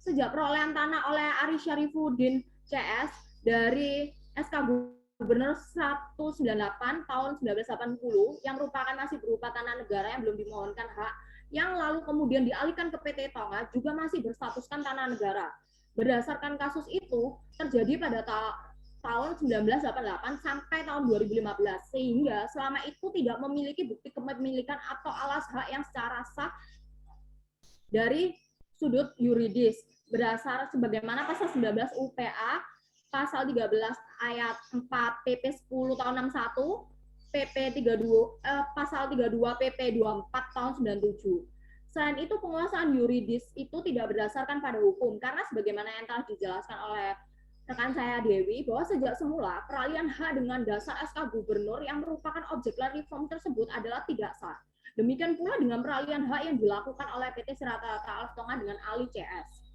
Sejak perolehan tanah oleh Ari Syarifuddin CS dari SK Gubernur 198 tahun 1980 yang merupakan masih berupa tanah negara yang belum dimohonkan hak, yang lalu kemudian dialihkan ke PT Tonga juga masih berstatuskan tanah negara. Berdasarkan kasus itu terjadi pada tahun 1988 sampai tahun 2015, sehingga selama itu tidak memiliki bukti kepemilikan atau alas hak yang secara sah dari sudut yuridis. Berdasar sebagaimana pasal 19 UPA, pasal 13 ayat 4 PP 10 tahun 61, PP 32 pasal 32 PP 24 tahun 97. Selain itu, penguasaan yuridis itu tidak berdasarkan pada hukum karena sebagaimana yang telah dijelaskan oleh rekan saya Dewi bahwa sejak semula peralihan hak dengan dasar SK Gubernur yang merupakan objek land reform tersebut adalah tidak sah. Demikian pula dengan peralihan hak yang dilakukan oleh PT Sirata Alas Tonga dengan Ali CS.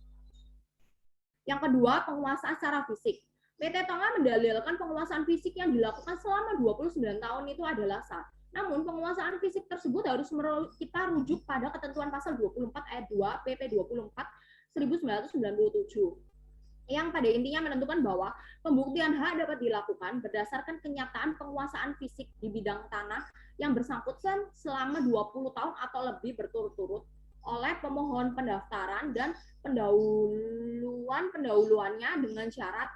Yang kedua, penguasaan secara fisik. PT Tonga mendalilkan penguasaan fisik yang dilakukan selama 29 tahun itu adalah sah. Namun penguasaan fisik tersebut harus kita rujuk pada ketentuan pasal 24 ayat 2 PP 24 1997. Yang pada intinya menentukan bahwa pembuktian hak dapat dilakukan berdasarkan kenyataan penguasaan fisik di bidang tanah yang bersangkutan selama 20 tahun atau lebih berturut-turut oleh pemohon pendaftaran dan pendahuluannya dengan syarat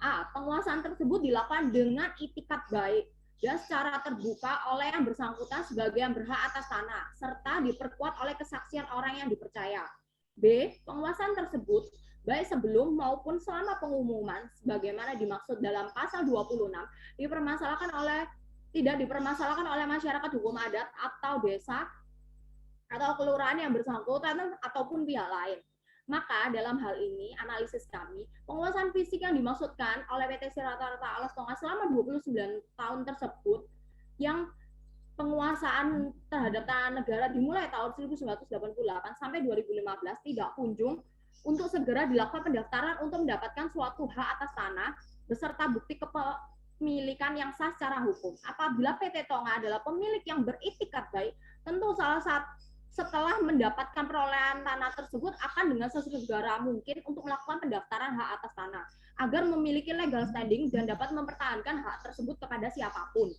A. Penguasaan tersebut dilakukan dengan itikat baik dan secara terbuka oleh yang bersangkutan sebagai yang berhak atas tanah serta diperkuat oleh kesaksian orang yang dipercaya. B. Penguasaan tersebut baik sebelum maupun selama pengumuman sebagaimana dimaksud dalam pasal 26 tidak dipermasalahkan oleh masyarakat hukum adat atau desa atau kelurahan yang bersangkutan ataupun pihak lain. Maka dalam hal ini analisis kami, penguasaan fisik yang dimaksudkan oleh PT Sirata Alas Tonga selama 29 tahun tersebut yang penguasaan terhadap tanah negara dimulai tahun 1988 sampai 2015 tidak kunjung untuk segera dilakukan pendaftaran untuk mendapatkan suatu hak atas tanah beserta bukti kepemilikan yang sah secara hukum. Apabila PT Tonga adalah pemilik yang beritikat baik, tentu setelah mendapatkan perolehan tanah tersebut akan dengan sesegera mungkin untuk melakukan pendaftaran hak atas tanah agar memiliki legal standing dan dapat mempertahankan hak tersebut kepada siapapun.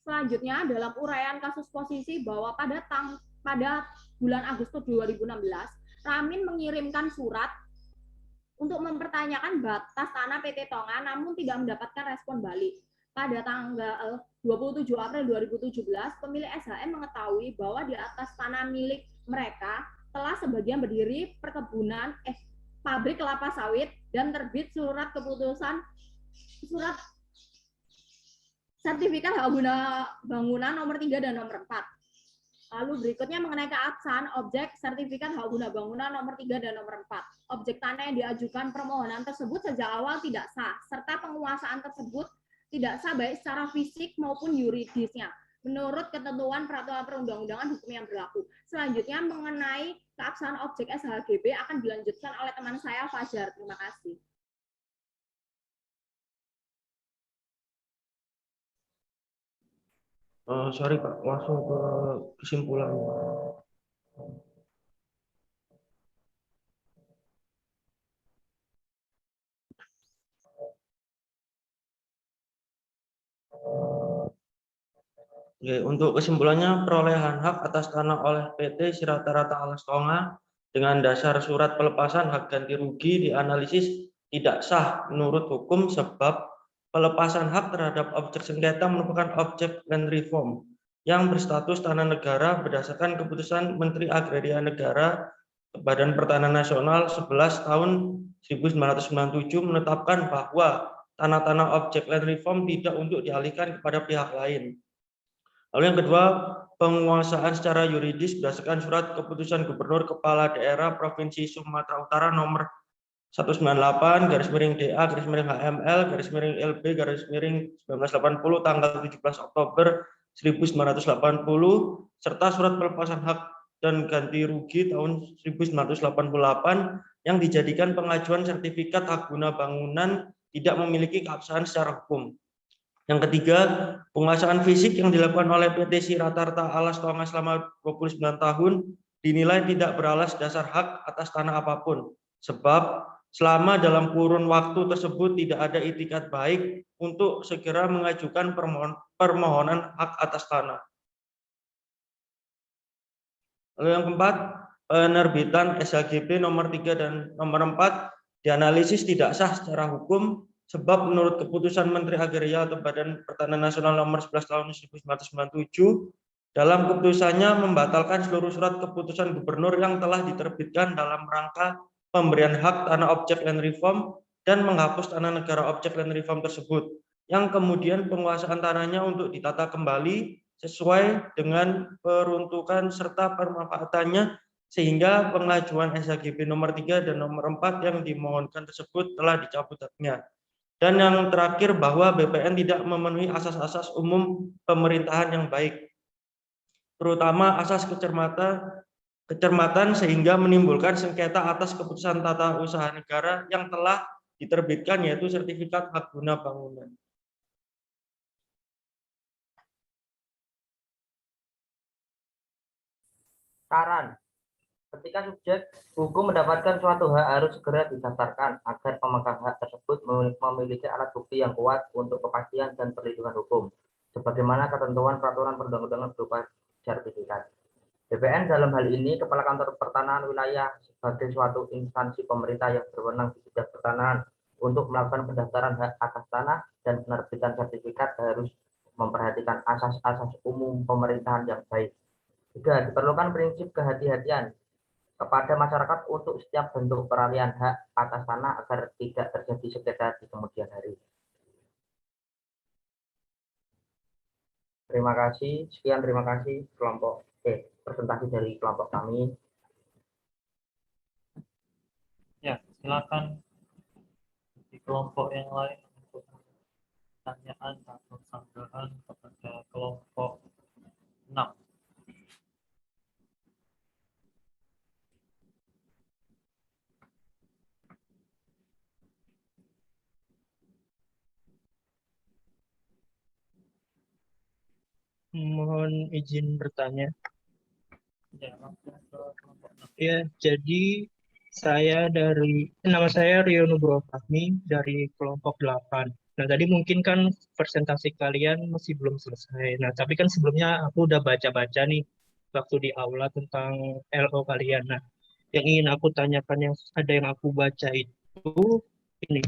Selanjutnya dalam uraian kasus posisi bahwa pada bulan Agustus 2016 Ramin mengirimkan surat untuk mempertanyakan batas tanah PT Tonga namun tidak mendapatkan respon balik. Pada tanggal 27 April 2017, pemilik SHM mengetahui bahwa di atas tanah milik mereka telah sebagian berdiri pabrik kelapa sawit dan terbit surat sertifikat hak guna bangunan nomor 3 dan nomor 4. Lalu berikutnya mengenai keabsahan objek sertifikat hak guna bangunan nomor 3 dan nomor 4. Objek tanah yang diajukan permohonan tersebut sejak awal tidak sah, serta penguasaan tersebut tidak sah baik secara fisik maupun yuridisnya, menurut ketentuan peraturan perundang-undangan hukum yang berlaku. Selanjutnya mengenai keabsahan objek SHGB akan dilanjutkan oleh teman saya Fajar. Terima kasih. Sorry Pak, langsung ke kesimpulan. Oke, untuk kesimpulannya, perolehan hak atas tanah oleh PT Sirata Alas Tonga dengan dasar surat pelepasan hak ganti rugi dianalisis tidak sah menurut hukum sebab pelepasan hak terhadap objek sengketa merupakan objek land reform yang berstatus tanah negara berdasarkan keputusan Menteri Agraria Negara Badan Pertanahan Nasional 11 tahun 1997 menetapkan bahwa tanah-tanah objek land reform tidak untuk dialihkan kepada pihak lain. Lalu yang kedua, penguasaan secara yuridis berdasarkan surat keputusan Gubernur Kepala Daerah Provinsi Sumatera Utara nomor 198/HML/LB/LB/1980 tanggal 17 Oktober 1980 serta surat pelepasan hak dan ganti rugi tahun 1988 yang dijadikan pengajuan sertifikat hak guna bangunan tidak memiliki keabsahan secara hukum. Yang ketiga, penguasaan fisik yang dilakukan oleh PT Sirata Alas Tonga selama 29 tahun dinilai tidak beralas dasar hak atas tanah apapun, sebab selama dalam kurun waktu tersebut tidak ada itikat baik untuk segera mengajukan permohonan hak atas tanah. Lalu yang keempat, penerbitan SHGB nomor 3 dan nomor 4 dianalisis tidak sah secara hukum sebab menurut keputusan Menteri Agraria atau Badan Pertanahan Nasional nomor 11 tahun 1997 dalam keputusannya membatalkan seluruh surat keputusan gubernur yang telah diterbitkan dalam rangka pemberian hak tanah objek land reform dan menghapus tanah negara objek land reform tersebut yang kemudian penguasaan tanahnya untuk ditata kembali sesuai dengan peruntukan serta pemanfaatannya sehingga pengajuan SHGB nomor 3 dan nomor 4 yang dimohonkan tersebut telah dicabut haknya. Dan yang terakhir bahwa BPN tidak memenuhi asas-asas umum pemerintahan yang baik, terutama asas kecermatan sehingga menimbulkan sengketa atas keputusan tata usaha negara yang telah diterbitkan, yaitu sertifikat hak guna bangunan. Saran, ketika subjek hukum mendapatkan suatu hak harus segera didaftarkan agar pemegang hak tersebut memiliki alat bukti yang kuat untuk kepastian dan perlindungan hukum, sebagaimana ketentuan peraturan perundang-undangan berupa sertifikat. BPN dalam hal ini Kepala Kantor Pertanahan Wilayah sebagai suatu instansi pemerintah yang berwenang di bidang pertanahan untuk melakukan pendaftaran hak atas tanah dan penerbitan sertifikat harus memperhatikan asas-asas umum pemerintahan yang baik. Juga diperlukan prinsip kehati-hatian kepada masyarakat untuk setiap bentuk peralihan hak atas tanah agar tidak terjadi sengketa di kemudian hari. Terima kasih. Sekian, terima kasih presentasi dari kelompok kami. Ya, silakan di kelompok yang lain untuk pertanyaan atau sanggahan kepada kelompok 6. Mohon izin bertanya. Ya, langsung ke kelompok 6. Ya, jadi nama saya Rio Nugroho Fahmi dari kelompok 8. Nah, tadi mungkin kan presentasi kalian masih belum selesai. Nah, tapi kan sebelumnya aku udah baca-baca nih waktu di aula tentang LO kalian. Nah, yang ingin aku tanyakan yang ada yang aku baca itu ini.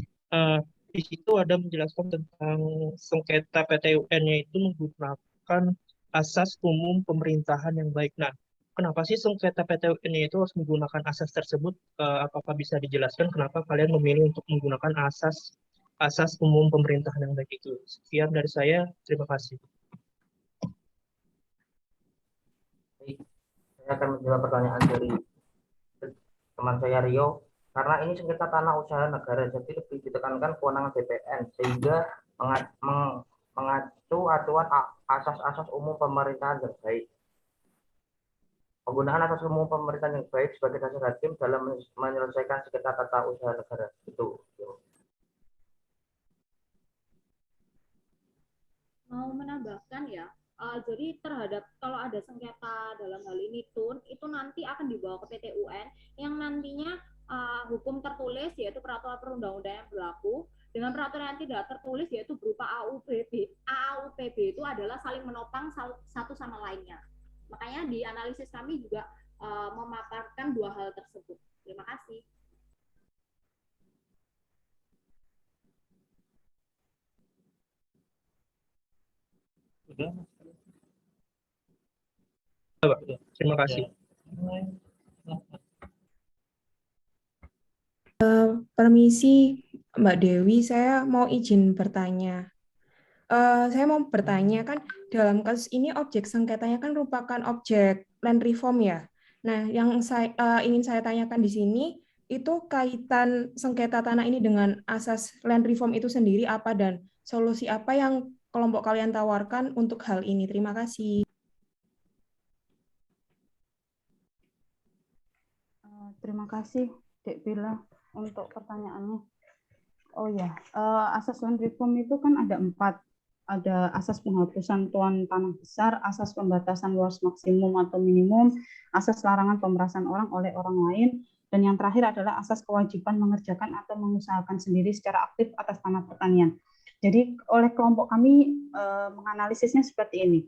Di situ ada menjelaskan tentang sengketa PT-UN yaitu menggunakan asas umum pemerintahan yang baik. Nah, kenapa sih sengketa PT-UN itu harus menggunakan asas tersebut? Apakah bisa dijelaskan kenapa kalian memilih untuk menggunakan asas umum pemerintahan yang baik itu? Sekian dari saya, terima kasih. Baik, saya akan menjawab pertanyaan dari teman saya Rio. Karena ini sengketa tanah usaha negara, jadi lebih ditekankan kewenangan BPN sehingga mengacu acuan asas-asas umum pemerintahan yang baik. Penggunaan asas umum pemerintahan yang baik sebagai dasar hakim dalam menyelesaikan sengketa tata usaha negara. Itu. Mau menambahkan ya, jadi terhadap kalau ada sengketa dalam hal ini TUN, itu nanti akan dibawa ke PT UN yang nantinya hukum tertulis yaitu peraturan perundang-undangan yang berlaku dengan peraturan yang tidak tertulis yaitu berupa AUPB. AUPB itu adalah saling menopang satu sama lainnya. Makanya di analisis kami juga memaparkan dua hal tersebut. Terima kasih. Udah, Terima kasih. Permisi Mbak Dewi, saya mau izin bertanya. Saya mau bertanya kan dalam kasus ini objek sengketanya kan merupakan objek land reform ya. Nah, yang ingin saya tanyakan di sini itu kaitan sengketa tanah ini dengan asas land reform itu sendiri apa dan solusi apa yang kelompok kalian tawarkan untuk hal ini? Terima kasih. Terima kasih, Dek Bila, untuk pertanyaannya. Oh ya, asas land reform itu kan ada 4. Ada asas penghapusan tuan tanah besar, asas pembatasan luas maksimum atau minimum, asas larangan pemerasan orang oleh orang lain, dan yang terakhir adalah asas kewajiban mengerjakan atau mengusahakan sendiri secara aktif atas tanah pertanian. Jadi oleh kelompok kami menganalisisnya seperti ini.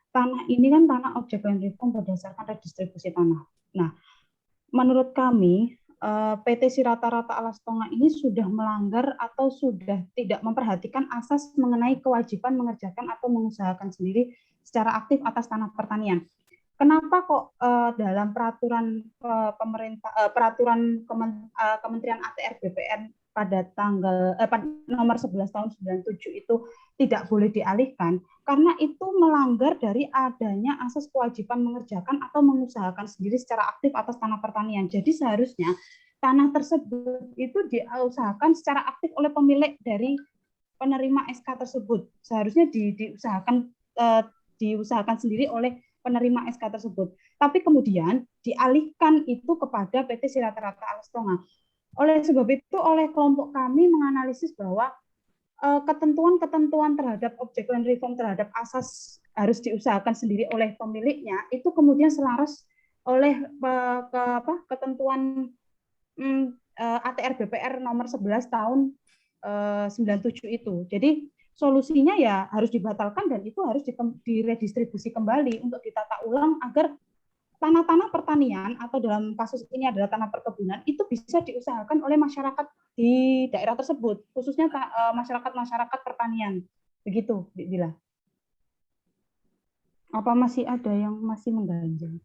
Tanah ini kan tanah objek land reform berdasarkan redistribusi tanah. Nah, menurut kami PT Sirata Rata Alas Tonga ini sudah melanggar atau sudah tidak memperhatikan asas mengenai kewajiban mengerjakan atau mengusahakan sendiri secara aktif atas tanah pertanian. Kenapa kok dalam peraturan Kementerian ATR BPN pada nomor 11 tahun 97 itu tidak boleh dialihkan? karena itu melanggar dari adanya asas kewajiban mengerjakan atau mengusahakan sendiri secara aktif atas tanah pertanian. Jadi seharusnya tanah tersebut itu diusahakan secara aktif oleh pemilik dari penerima SK tersebut. Seharusnya diusahakan sendiri oleh penerima SK tersebut. Tapi kemudian dialihkan itu kepada PT Siratarata Alastonga. Oleh sebab itu, oleh kelompok kami menganalisis bahwa ketentuan-ketentuan terhadap objek land reform terhadap asas harus diusahakan sendiri oleh pemiliknya itu kemudian selaras oleh ketentuan ATR BPR nomor 11 tahun 97 itu. Jadi solusinya ya harus dibatalkan dan itu harus diredistribusi kembali untuk ditata ulang agar tanah-tanah pertanian atau dalam kasus ini adalah tanah perkebunan itu bisa diusahakan oleh masyarakat di daerah tersebut, khususnya masyarakat pertanian. Begitu, Bila. Apa masih ada yang masih mengganjal?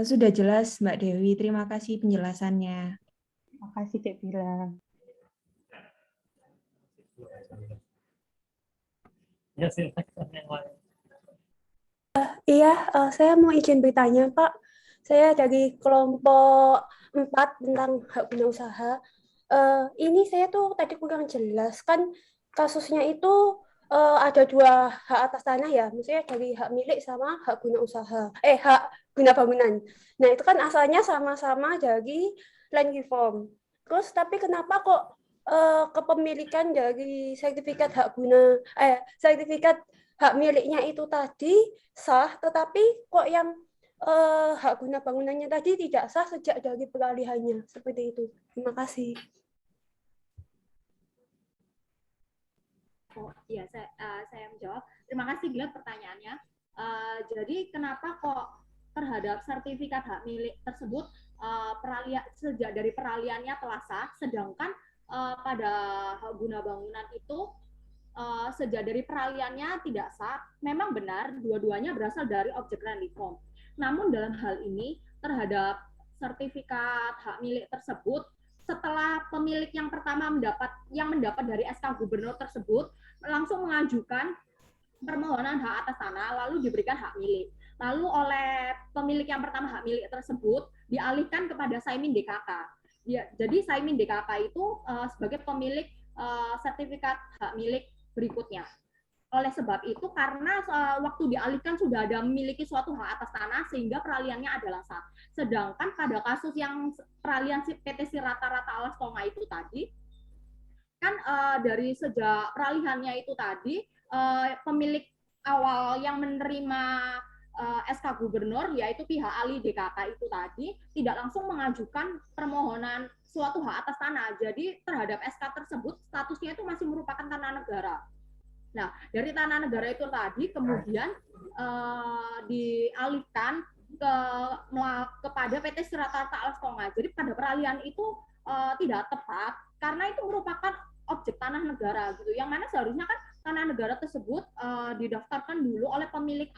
Sudah jelas, Mbak Dewi. Terima kasih penjelasannya. Terima kasih, Dek Bila. Ya, silakan yang lain. Iya, saya mau izin bertanya, Pak. Saya dari kelompok 4 tentang hak guna usaha. Ini saya tuh tadi kurang jelas, kan kasusnya itu ada 2 hak atas tanah ya, maksudnya dari hak milik sama hak guna usaha, hak guna bangunan. Nah, itu kan asalnya sama-sama dari land reform. Terus tapi kenapa kok kepemilikan dari sertifikat hak miliknya itu tadi sah, tetapi kok yang hak guna bangunannya tadi tidak sah sejak dari peralihannya, seperti itu. Terima kasih. Oh iya, saya menjawab. Terima kasih Bila pertanyaannya. Jadi kenapa kok terhadap sertifikat hak milik tersebut sejak dari peralihannya telah sah, sedangkan pada hak guna bangunan itu sejak dari peralihannya tidak sah. Memang benar dua-duanya berasal dari objek land reform. Namun dalam hal ini terhadap sertifikat hak milik tersebut, setelah pemilik yang pertama mendapat dari SK gubernur tersebut langsung mengajukan permohonan hak atas tanah lalu diberikan hak milik. Lalu oleh pemilik yang pertama hak milik tersebut dialihkan kepada Saimin DKK. Ya, jadi Saimin DKK itu sebagai pemilik sertifikat hak milik berikutnya. Oleh sebab itu, karena waktu dialihkan sudah ada memiliki suatu hak atas tanah sehingga peralihannya adalah sah. Sedangkan pada kasus yang peralihan PT Siratarata Alastonga itu tadi, kan dari sejak peralihannya itu tadi, pemilik awal yang menerima SK gubernur, yaitu pihak ahli DKK itu tadi, tidak langsung mengajukan permohonan suatu hak atas tanah. Jadi terhadap SK tersebut, statusnya itu masih merupakan tanah negara. Nah, dari tanah negara itu tadi kemudian dialihkan kepada PT Siratarata Alastonga. Jadi pada peralihan itu tidak tepat karena itu merupakan objek tanah negara gitu. Yang mana seharusnya kan tanah negara tersebut didaftarkan dulu oleh pemilik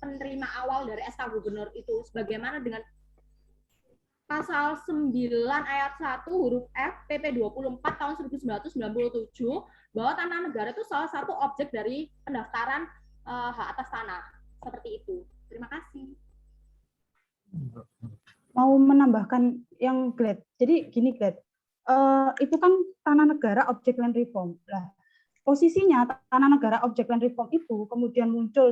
penerima awal dari SK gubernur itu sebagaimana dengan Pasal 9 ayat 1 huruf F PP 24 tahun 1997 bahwa tanah negara itu salah satu objek dari pendaftaran hak atas tanah. Seperti itu. Terima kasih. Mau menambahkan yang Glad. Jadi gini Glad, itu kan tanah negara objek land reform. Nah, posisinya tanah negara objek land reform itu kemudian muncul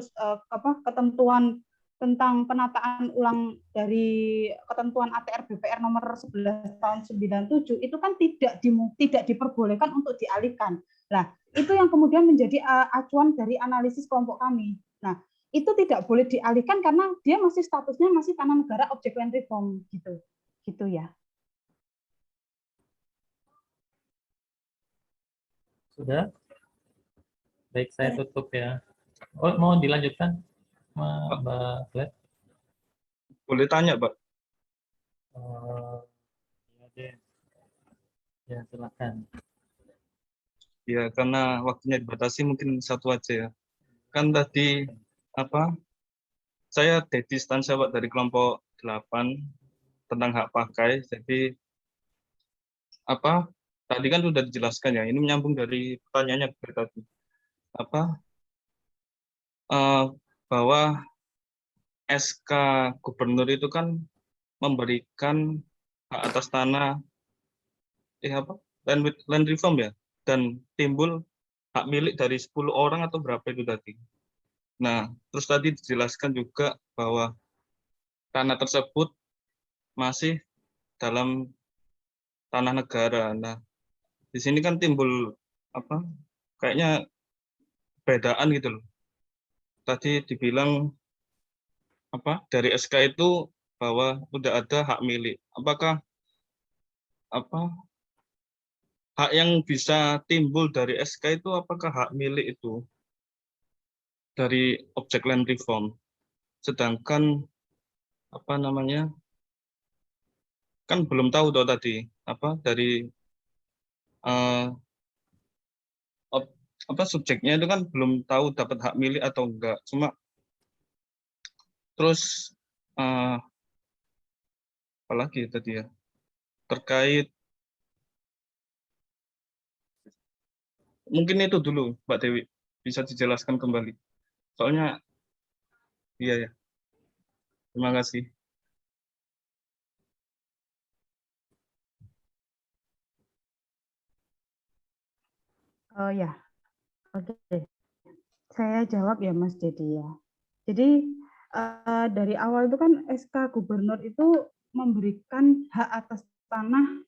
ketentuan tentang penataan ulang dari ketentuan ATR BPR nomor 11 tahun 97 itu kan tidak diperbolehkan untuk dialihkan. Nah, itu yang kemudian menjadi acuan dari analisis kelompok kami. Nah, itu tidak boleh dialihkan karena dia masih statusnya masih tanah negara objek land reform gitu. Gitu ya. Sudah? Baik, saya tutup ya. Oh, mau dilanjutkan? Mbak Glad? Boleh tanya, Pak? Ya deh. Ya, silakan. Ya, karena waktunya dibatasi mungkin satu aja ya. Kan tadi saya Dedi Stansa Pak dari kelompok 8 tentang hak pakai. Jadi tadi kan sudah dijelaskan ya. Ini menyambung dari pertanyaannya tadi. bahwa SK Gubernur itu kan memberikan hak atas tanah land reform ya, dan timbul hak milik dari 10 orang atau berapa itu tadi. Nah, terus tadi dijelaskan juga bahwa tanah tersebut masih dalam tanah negara. Nah, di sini kan timbul kayaknya bedaan gitu loh. Tadi dibilang dari SK itu bahwa udah ada hak milik. Apakah hak yang bisa timbul dari SK itu apakah hak milik itu dari objek land reform? Sedangkan kan belum tahu tadi dari subjeknya itu kan belum tahu dapat hak milik atau enggak. Cuma terus apalagi tadi ya terkait, mungkin itu dulu Mbak Dewi, bisa dijelaskan kembali soalnya iya ya. Terima kasih. Ya, oke. Saya jawab ya Mas Dedi ya. Jadi dari awal itu kan SK Gubernur itu memberikan hak atas tanah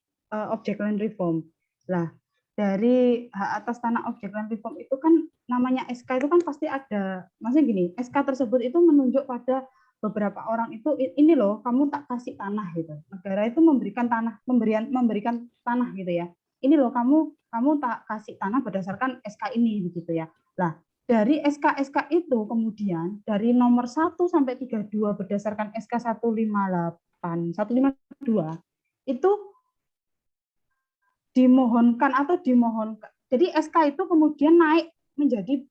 objek land reform. Lah, dari hak atas tanah objek land reform itu kan namanya SK itu kan pasti ada, maksudnya gini, SK tersebut itu menunjuk pada beberapa orang itu, ini loh kamu tak kasih tanah gitu. Negara itu memberikan tanah gitu ya. Ini loh kamu tak kasih tanah berdasarkan SK ini begitu ya. Lah, dari SK-SK itu kemudian dari nomor 1 sampai 32 berdasarkan SK 158, 152 itu dimohonkan. Jadi SK itu kemudian naik menjadi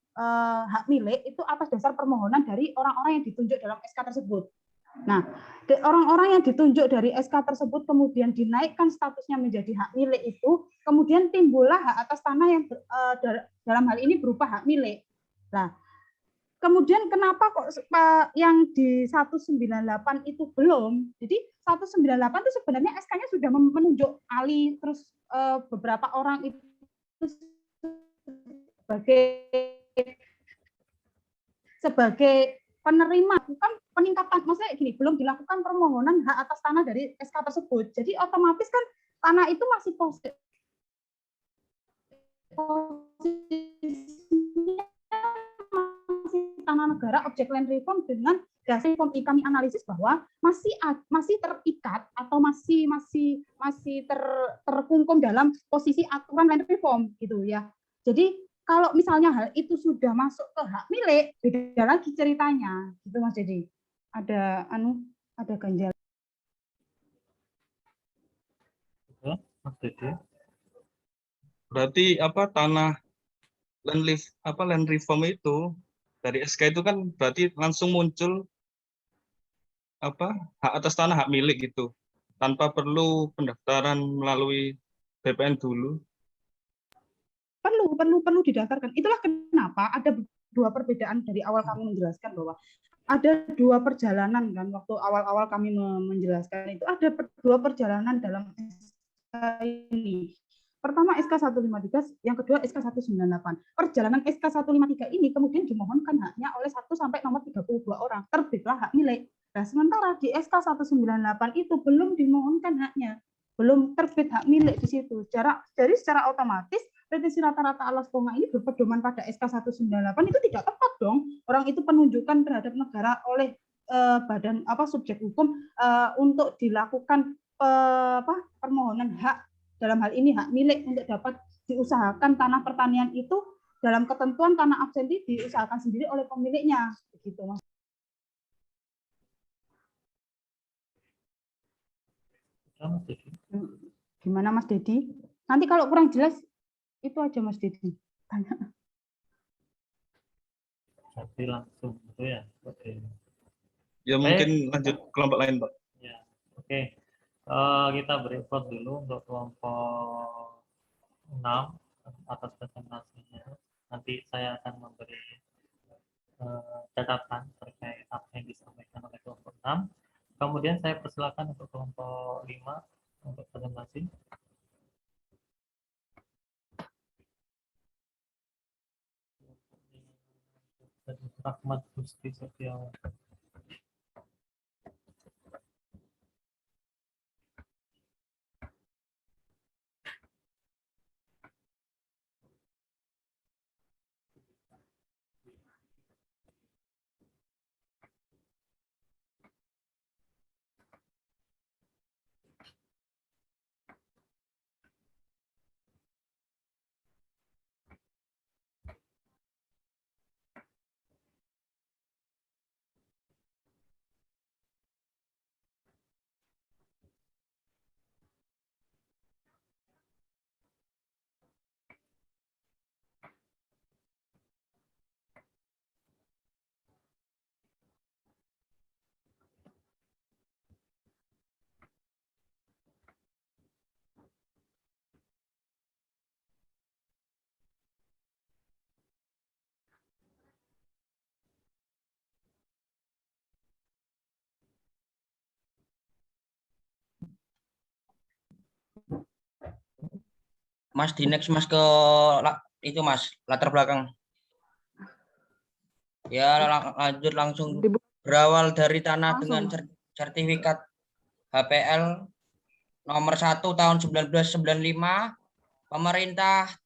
hak milik itu atas dasar permohonan dari orang-orang yang ditunjuk dalam SK tersebut. Nah, orang-orang yang ditunjuk dari SK tersebut kemudian dinaikkan statusnya menjadi hak milik itu, kemudian timbullah hak atas tanah yang dalam hal ini berupa hak milik. Nah, kemudian kenapa kok yang di 198 itu belum? Jadi 198 itu sebenarnya SK-nya sudah menunjuk Ali, terus beberapa orang itu sebagai penerima, bukan peningkatan, maksudnya gini, belum dilakukan permohonan hak atas tanah dari SK tersebut. Jadi otomatis kan tanah itu masih posisinya masih tanah negara objek land reform dengan dasar kami analisis bahwa masih terikat atau masih terkungkum dalam posisi aturan land reform gitu ya. Jadi kalau misalnya hal itu sudah masuk ke hak milik, beda lagi ceritanya, gitu Mas Dedi. Ada ganjal. Mas Dedi. Berarti tanah land reform itu dari SK itu kan berarti langsung muncul hak atas tanah, hak milik gitu, tanpa perlu pendaftaran melalui BPN dulu. Perlu didaftarkan. Itulah kenapa ada dua perbedaan dari awal kami menjelaskan bahwa ada dua perjalanan kan, waktu awal-awal kami menjelaskan itu ada dua perjalanan dalam SK ini. Pertama SK 153, yang kedua SK 198. Perjalanan SK 153 ini kemudian dimohonkan haknya oleh 1 sampai nomor 32 orang. Terbitlah hak milik. Nah, sementara di SK 198 itu belum dimohonkan haknya. Belum terbit hak milik di situ. Jadi secara otomatis petisi rata-rata alas konga ini berpedoman pada SK 198 itu tidak tepat dong. Orang itu penunjukan terhadap negara oleh badan subjek hukum untuk dilakukan permohonan hak, dalam hal ini hak milik untuk dapat diusahakan tanah pertanian itu dalam ketentuan tanah absensi diusahakan sendiri oleh pemiliknya, begitu Mas. Gimana Mas Dedi? Nanti kalau kurang jelas itu aja Mas Dedi tanya. Jadi langsung gitu ya. Oke. Ya mungkin lanjut kelompok lain Pak. Ya, oke. Kita beri vote dulu untuk kelompok 6 atas presentasinya. Nanti saya akan memberi catatan terkait apa yang disampaikan oleh kelompok 6. Kemudian saya persilakan untuk kelompok 5 untuk presentasi. Rahmat Gusti Setiawan. Mas di next Mas ke itu Mas latar belakang. Ya lanjut langsung. Berawal dari tanah dengan sertifikat HPL nomor 1 tahun 1995, pemerintah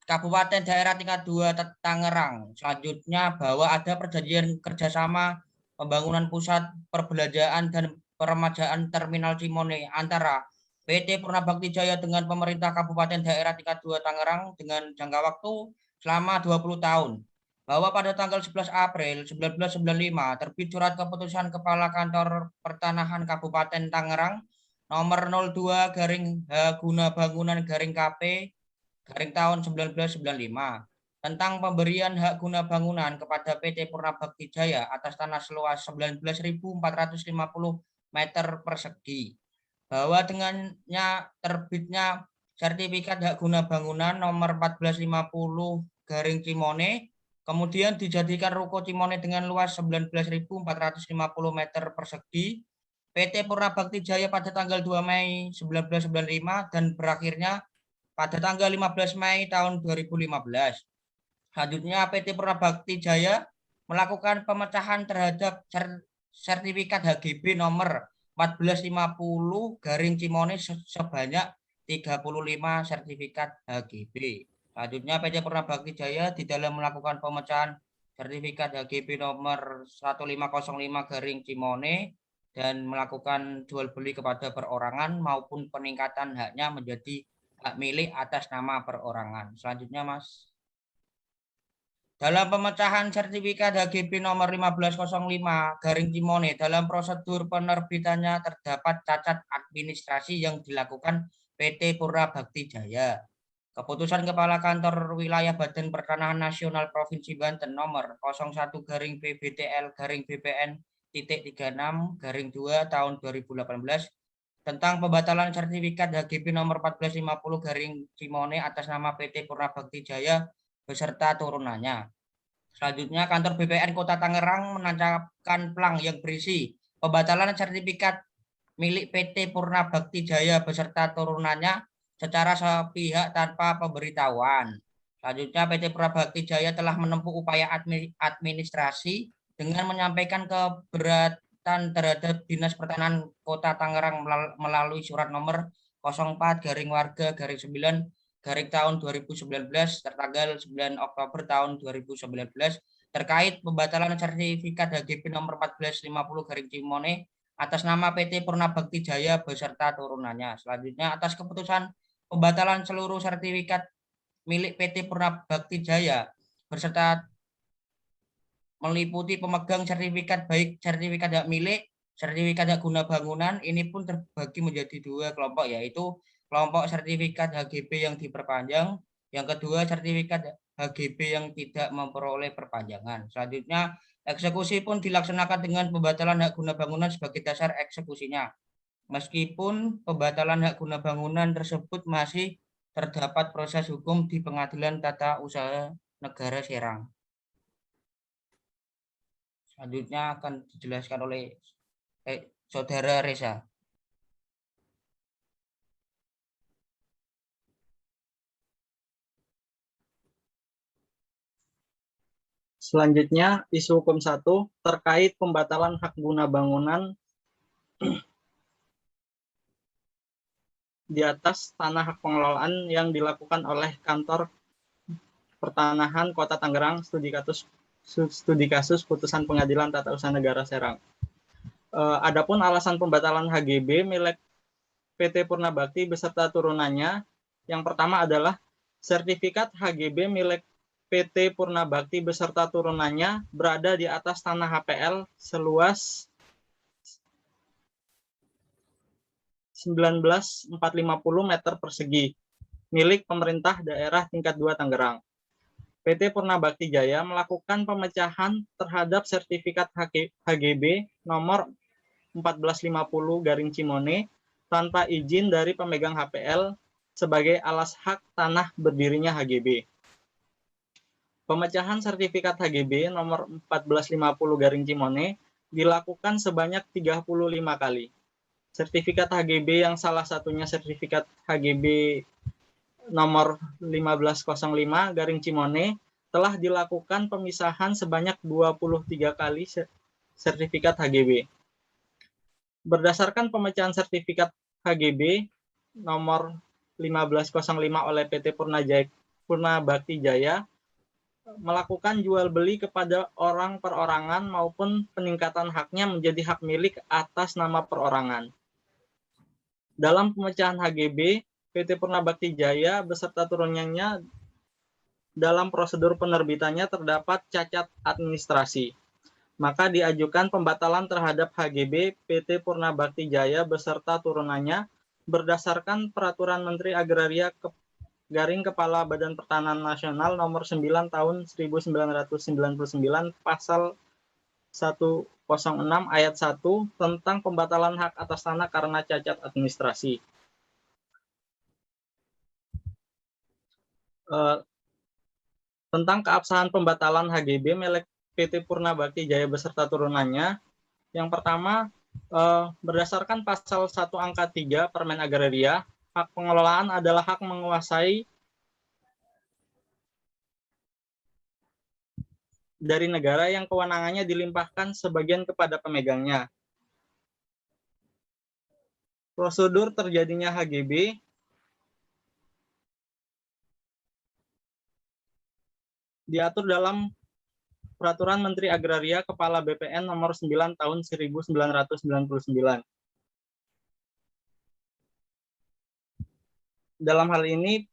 Kabupaten Daerah tingkat 2 Tangerang. Selanjutnya bahwa ada perjanjian kerjasama pembangunan pusat perbelanjaan dan peremajaan terminal Cimone antara PT Purna Bakti Jaya dengan pemerintah Kabupaten Daerah tingkat 2 Tangerang dengan jangka waktu selama 20 tahun. Bahwa pada tanggal 11 April 1995 terbit surat keputusan Kepala Kantor Pertanahan Kabupaten Tangerang nomor 02 garing H guna bangunan garing KP garing tahun 1995 tentang pemberian hak guna bangunan kepada PT Purna Bakti Jaya atas tanah seluas 19.450 meter persegi. Bahwa dengannya terbitnya sertifikat hak guna bangunan nomor 1450 garing Cimone, kemudian dijadikan ruko Cimone dengan luas 19.450 meter persegi, PT Purna Bakti Jaya pada tanggal 2 Mei 1995 dan berakhirnya pada tanggal 15 Mei tahun 2015. Selanjutnya PT Purna Bakti Jaya melakukan pemecahan terhadap sertifikat HGB nomor 1450 garing Cimone sebanyak 35 sertifikat HGB. Selanjutnya PT Purna Bakti Jaya di dalam melakukan pemecahan sertifikat HGB nomor 1505 garing Cimone dan melakukan jual beli kepada perorangan maupun peningkatan haknya menjadi hak milik atas nama perorangan. Selanjutnya Mas. Dalam pemecahan sertifikat HGB nomor 1505 garing Cimone, dalam prosedur penerbitannya terdapat cacat administrasi yang dilakukan PT Purna Bakti Jaya. Keputusan Kepala Kantor Wilayah Badan Pertanahan Nasional Provinsi Banten nomor 01 garing PBTL garing BPN .36 garing 2 tahun 2018 tentang pembatalan sertifikat HGB nomor 1450 garing Cimone atas nama PT Purna Bakti Jaya beserta turunannya. Selanjutnya, kantor BPN Kota Tangerang menancapkan plang yang berisi pembatalan sertifikat milik PT Purna Bakti Jaya beserta turunannya secara sepihak tanpa pemberitahuan. Selanjutnya, PT Purna Bakti Jaya telah menempuh upaya administrasi dengan menyampaikan keberatan terhadap Dinas Pertanahan Kota Tangerang melalui surat nomor 04 garing warga garing 9 garing tahun 2019 tertanggal 9 Oktober tahun 2019 terkait pembatalan sertifikat HGB nomor 1450 garing Cimone atas nama PT Purna Bakti Jaya beserta turunannya. Selanjutnya atas keputusan pembatalan seluruh sertifikat milik PT Purna Bakti Jaya beserta meliputi pemegang sertifikat baik sertifikat hak milik, sertifikat hak guna bangunan, ini pun terbagi menjadi 2 kelompok, yaitu kelompok sertifikat HGB yang diperpanjang, yang kedua sertifikat HGB yang tidak memperoleh perpanjangan. Selanjutnya, eksekusi pun dilaksanakan dengan pembatalan hak guna bangunan sebagai dasar eksekusinya. Meskipun pembatalan hak guna bangunan tersebut masih terdapat proses hukum di Pengadilan Tata Usaha Negara Serang. Selanjutnya akan dijelaskan oleh Saudara Reza. Selanjutnya, isu hukum 1 terkait pembatalan hak guna bangunan di atas tanah hak pengelolaan yang dilakukan oleh Kantor Pertanahan Kota Tangerang, studi kasus putusan Pengadilan Tata Usaha Negara Serang. Adapun alasan pembatalan HGB milik PT Purnabakti beserta turunannya, yang pertama adalah sertifikat HGB milik PT Purnabakti beserta turunannya berada di atas tanah HPL seluas 19.450 meter persegi milik pemerintah daerah tingkat 2 Tangerang. PT Purnabakti Jaya melakukan pemecahan terhadap sertifikat HGB nomor 1450/Cimone tanpa izin dari pemegang HPL sebagai alas hak tanah berdirinya HGB. Pemecahan sertifikat HGB nomor 1450/Cimone dilakukan sebanyak 35 kali. Sertifikat HGB yang salah satunya sertifikat HGB nomor 1505/Cimone telah dilakukan pemisahan sebanyak 23 kali sertifikat HGB. Berdasarkan pemecahan sertifikat HGB nomor 1505 oleh PT Purnabakti Jaya melakukan jual beli kepada orang perorangan maupun peningkatan haknya menjadi hak milik atas nama perorangan. Dalam pemecahan HGB, PT Purnabakti Jaya beserta turunannya dalam prosedur penerbitannya terdapat cacat administrasi. Maka diajukan pembatalan terhadap HGB PT Purnabakti Jaya beserta turunannya berdasarkan Peraturan Menteri Agraria Garing Kepala Badan Pertanahan Nasional nomor 9 tahun 1999 pasal 106 ayat 1 tentang pembatalan hak atas tanah karena cacat administrasi. Tentang keabsahan pembatalan HGB milik PT Purnabakti Jaya beserta turunannya. Yang pertama, berdasarkan pasal 1 angka 3 Permen Agraria, hak pengelolaan adalah hak menguasai dari negara yang kewenangannya dilimpahkan sebagian kepada pemegangnya. Prosedur terjadinya HGB diatur dalam Peraturan Menteri Agraria Kepala BPN nomor 9 tahun 1999. Dalam hal ini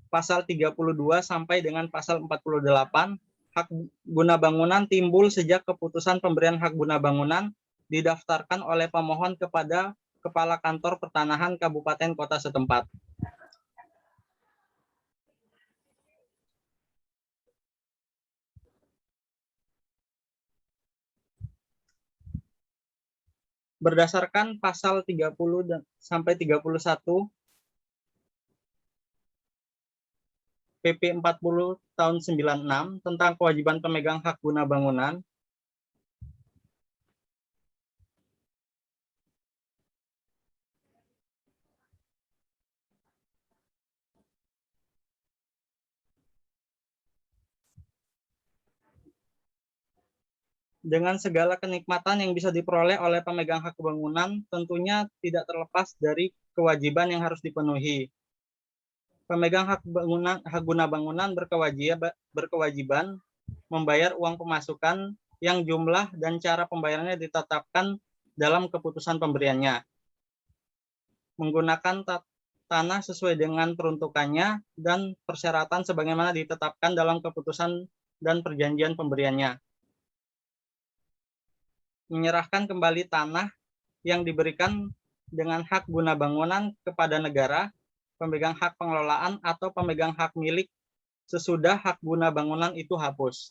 pasal 32 sampai dengan pasal 48, hak guna bangunan timbul sejak keputusan pemberian hak guna bangunan didaftarkan oleh pemohon kepada Kepala Kantor Pertanahan Kabupaten Kota setempat. Berdasarkan pasal 30 sampai 31 PP 40 tahun 96 tentang kewajiban pemegang hak guna bangunan, dengan segala kenikmatan yang bisa diperoleh oleh pemegang hak bangunan tentunya tidak terlepas dari kewajiban yang harus dipenuhi. Pemegang hak guna bangunan berkewajiban membayar uang pemasukan yang jumlah dan cara pembayarannya ditetapkan dalam keputusan pemberiannya. Menggunakan tanah sesuai dengan peruntukannya dan persyaratan sebagaimana ditetapkan dalam keputusan dan perjanjian pemberiannya. Menyerahkan kembali tanah yang diberikan dengan hak guna bangunan kepada negara, pemegang hak pengelolaan atau pemegang hak milik sesudah hak guna bangunan itu hapus.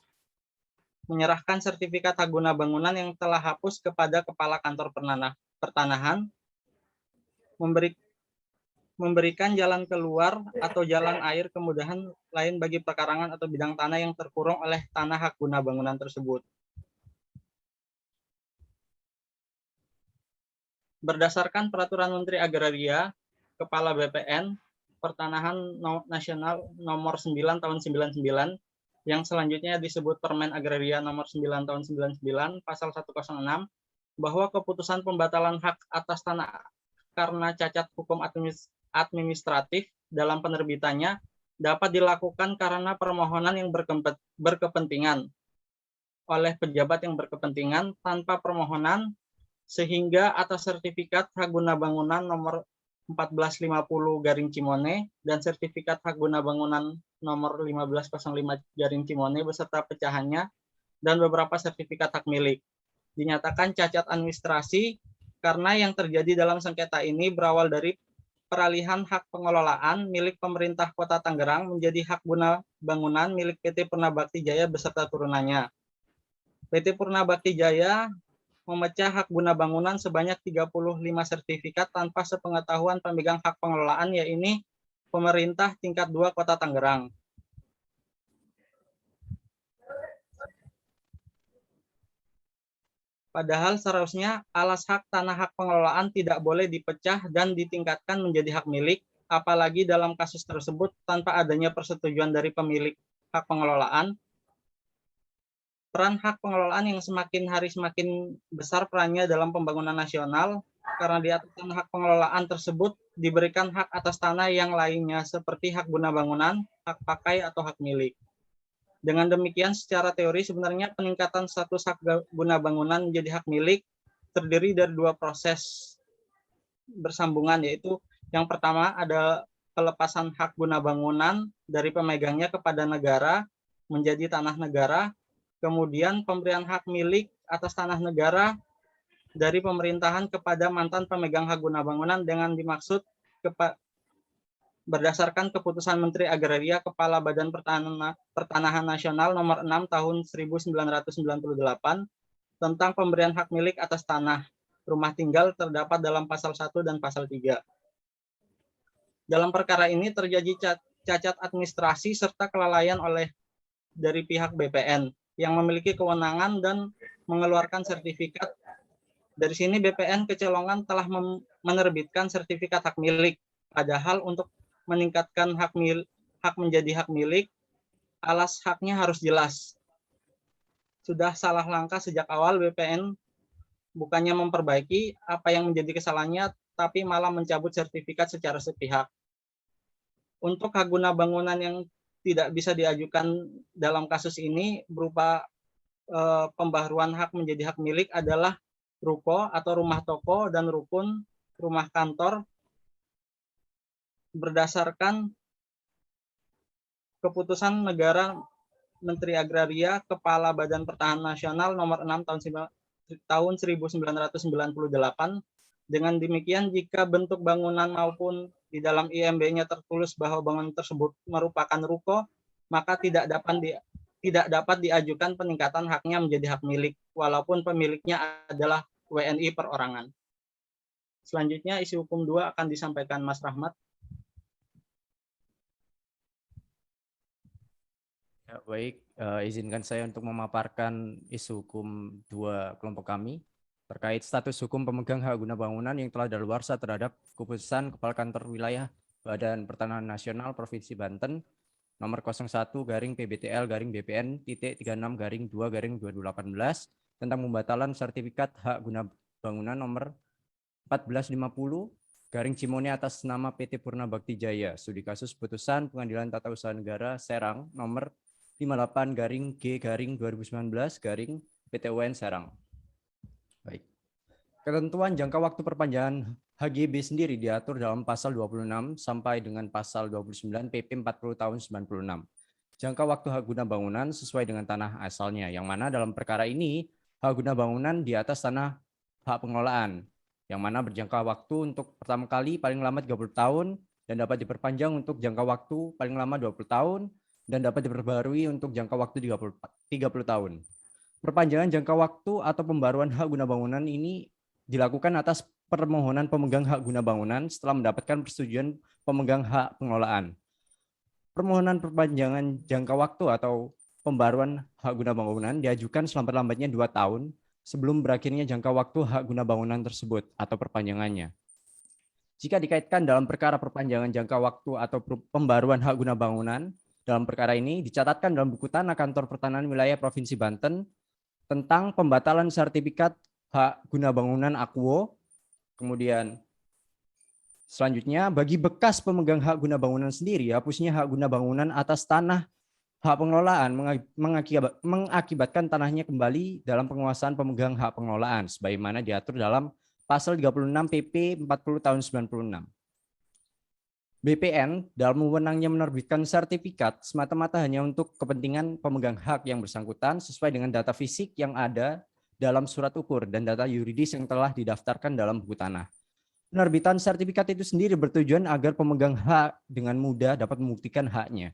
Menyerahkan sertifikat hak guna bangunan yang telah hapus kepada Kepala Kantor Pertanahan, memberikan jalan keluar atau jalan air kemudahan lain bagi pekarangan atau bidang tanah yang terkurung oleh tanah hak guna bangunan tersebut. berdasarkan Peraturan Menteri Agraria, Kepala BPN, Pertanahan Nasional nomor 9 tahun 99, yang selanjutnya disebut Permen Agraria nomor 9 tahun 99, pasal 106, bahwa keputusan pembatalan hak atas tanah karena cacat hukum administratif dalam penerbitannya dapat dilakukan karena permohonan yang berkepentingan oleh pejabat yang berkepentingan tanpa permohonan, sehingga atas sertifikat hak guna bangunan nomor 1450-Cimone dan sertifikat hak guna bangunan nomor 1505-Cimone beserta pecahannya dan beberapa sertifikat hak milik dinyatakan cacat administrasi karena yang terjadi dalam sengketa ini berawal dari peralihan hak pengelolaan milik pemerintah Kota Tangerang menjadi hak guna bangunan milik PT Purnabakti Jaya beserta turunannya. PT Purnabakti Jaya memecah hak guna bangunan sebanyak 35 sertifikat tanpa sepengetahuan pemegang hak pengelolaan, yaitu pemerintah tingkat 2 Kota Tangerang. Padahal seharusnya alas hak tanah hak pengelolaan tidak boleh dipecah dan ditingkatkan menjadi hak milik, apalagi dalam kasus tersebut tanpa adanya persetujuan dari pemilik hak pengelolaan. Peran hak pengelolaan yang semakin hari semakin besar perannya dalam pembangunan nasional, karena di atas tanah hak pengelolaan tersebut diberikan hak atas tanah yang lainnya seperti hak guna bangunan, hak pakai, atau hak milik. Dengan demikian, secara teori sebenarnya peningkatan status hak guna bangunan menjadi hak milik terdiri dari dua proses bersambungan, yaitu yang pertama ada pelepasan hak guna bangunan dari pemegangnya kepada negara menjadi tanah negara, kemudian pemberian hak milik atas tanah negara dari pemerintahan kepada mantan pemegang hak guna bangunan dengan dimaksud berdasarkan keputusan Menteri Agraria Kepala Badan Pertanahan Nasional nomor 6 tahun 1998 tentang pemberian hak milik atas tanah rumah tinggal terdapat dalam pasal 1 dan pasal 3. Dalam perkara ini terjadi cacat administrasi serta kelalaian dari pihak BPN yang memiliki kewenangan dan mengeluarkan sertifikat. Dari sini BPN kecolongan telah menerbitkan sertifikat hak milik, padahal untuk meningkatkan hak menjadi hak milik, alas haknya harus jelas. Sudah salah langkah sejak awal BPN bukannya memperbaiki apa yang menjadi kesalahannya, tapi malah mencabut sertifikat secara sepihak. Untuk hak guna bangunan yang tidak bisa diajukan dalam kasus ini berupa pembaharuan hak menjadi hak milik adalah ruko atau rumah toko dan rukun rumah kantor berdasarkan keputusan Negara Menteri Agraria Kepala Badan Pertanahan Nasional nomor 6 tahun 1998. Dengan demikian, jika bentuk bangunan maupun di dalam IMB-nya tertulis bahwa bangunan tersebut merupakan ruko, maka tidak dapat diajukan peningkatan haknya menjadi hak milik, walaupun pemiliknya adalah WNI perorangan. Selanjutnya, isi hukum 2 akan disampaikan Mas Rahmat. Ya, baik, izinkan saya untuk memaparkan isu hukum 2 kelompok kami terkait status hukum pemegang hak guna bangunan yang telah daluarsa terhadap keputusan Kepala Kantor Wilayah Badan Pertanahan Nasional Provinsi Banten nomor 01/BPL/BPN.36/2/2018 tentang pembatalan sertifikat hak guna bangunan nomor 1450-Cimone atas nama PT Purnabakti Jaya, studi kasus putusan Pengadilan Tata Usaha Negara Serang nomor 58-G/2019 PT UN Serang. Baik. Ketentuan jangka waktu perpanjangan HGB sendiri diatur dalam pasal 26 sampai dengan pasal 29 PP 40 tahun 96. Jangka waktu hak guna bangunan sesuai dengan tanah asalnya, yang mana dalam perkara ini hak guna bangunan di atas tanah hak pengelolaan, yang mana berjangka waktu untuk pertama kali paling lama 30 tahun dan dapat diperpanjang untuk jangka waktu paling lama 20 tahun dan dapat diperbarui untuk jangka waktu 30 tahun. Perpanjangan jangka waktu atau pembaruan hak guna bangunan ini dilakukan atas permohonan pemegang hak guna bangunan setelah mendapatkan persetujuan pemegang hak pengelolaan. Permohonan perpanjangan jangka waktu atau pembaruan hak guna bangunan diajukan selambat-lambatnya 2 tahun sebelum berakhirnya jangka waktu hak guna bangunan tersebut atau perpanjangannya. Jika dikaitkan dalam perkara perpanjangan jangka waktu atau pembaruan hak guna bangunan, dalam perkara ini dicatatkan dalam buku tanah Kantor Pertanahan Wilayah Provinsi Banten tentang pembatalan sertifikat hak guna bangunan Akuo. Kemudian selanjutnya, bagi bekas pemegang hak guna bangunan sendiri, hapusnya hak guna bangunan atas tanah hak pengelolaan mengakibatkan tanahnya kembali dalam penguasaan pemegang hak pengelolaan sebagaimana diatur dalam pasal 36 PP 40 tahun 96. BPN dalam wewenangnya menerbitkan sertifikat semata-mata hanya untuk kepentingan pemegang hak yang bersangkutan sesuai dengan data fisik yang ada dalam surat ukur dan data yuridis yang telah didaftarkan dalam buku tanah. Penerbitan sertifikat itu sendiri bertujuan agar pemegang hak dengan mudah dapat membuktikan haknya.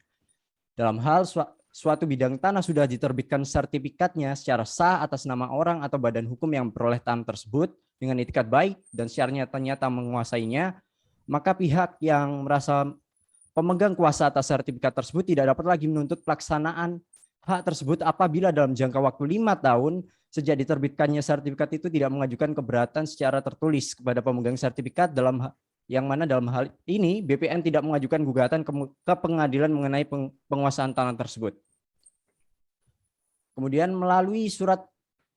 Dalam hal suatu bidang tanah sudah diterbitkan sertifikatnya secara sah atas nama orang atau badan hukum yang memperoleh tanah tersebut dengan itikat baik dan secara nyata menguasainya, maka pihak yang merasa pemegang kuasa atas sertifikat tersebut tidak dapat lagi menuntut pelaksanaan hak tersebut apabila dalam jangka waktu 5 tahun sejak diterbitkannya sertifikat itu tidak mengajukan keberatan secara tertulis kepada pemegang sertifikat yang mana dalam hal ini BPN tidak mengajukan gugatan ke pengadilan mengenai penguasaan tanah tersebut. Kemudian melalui surat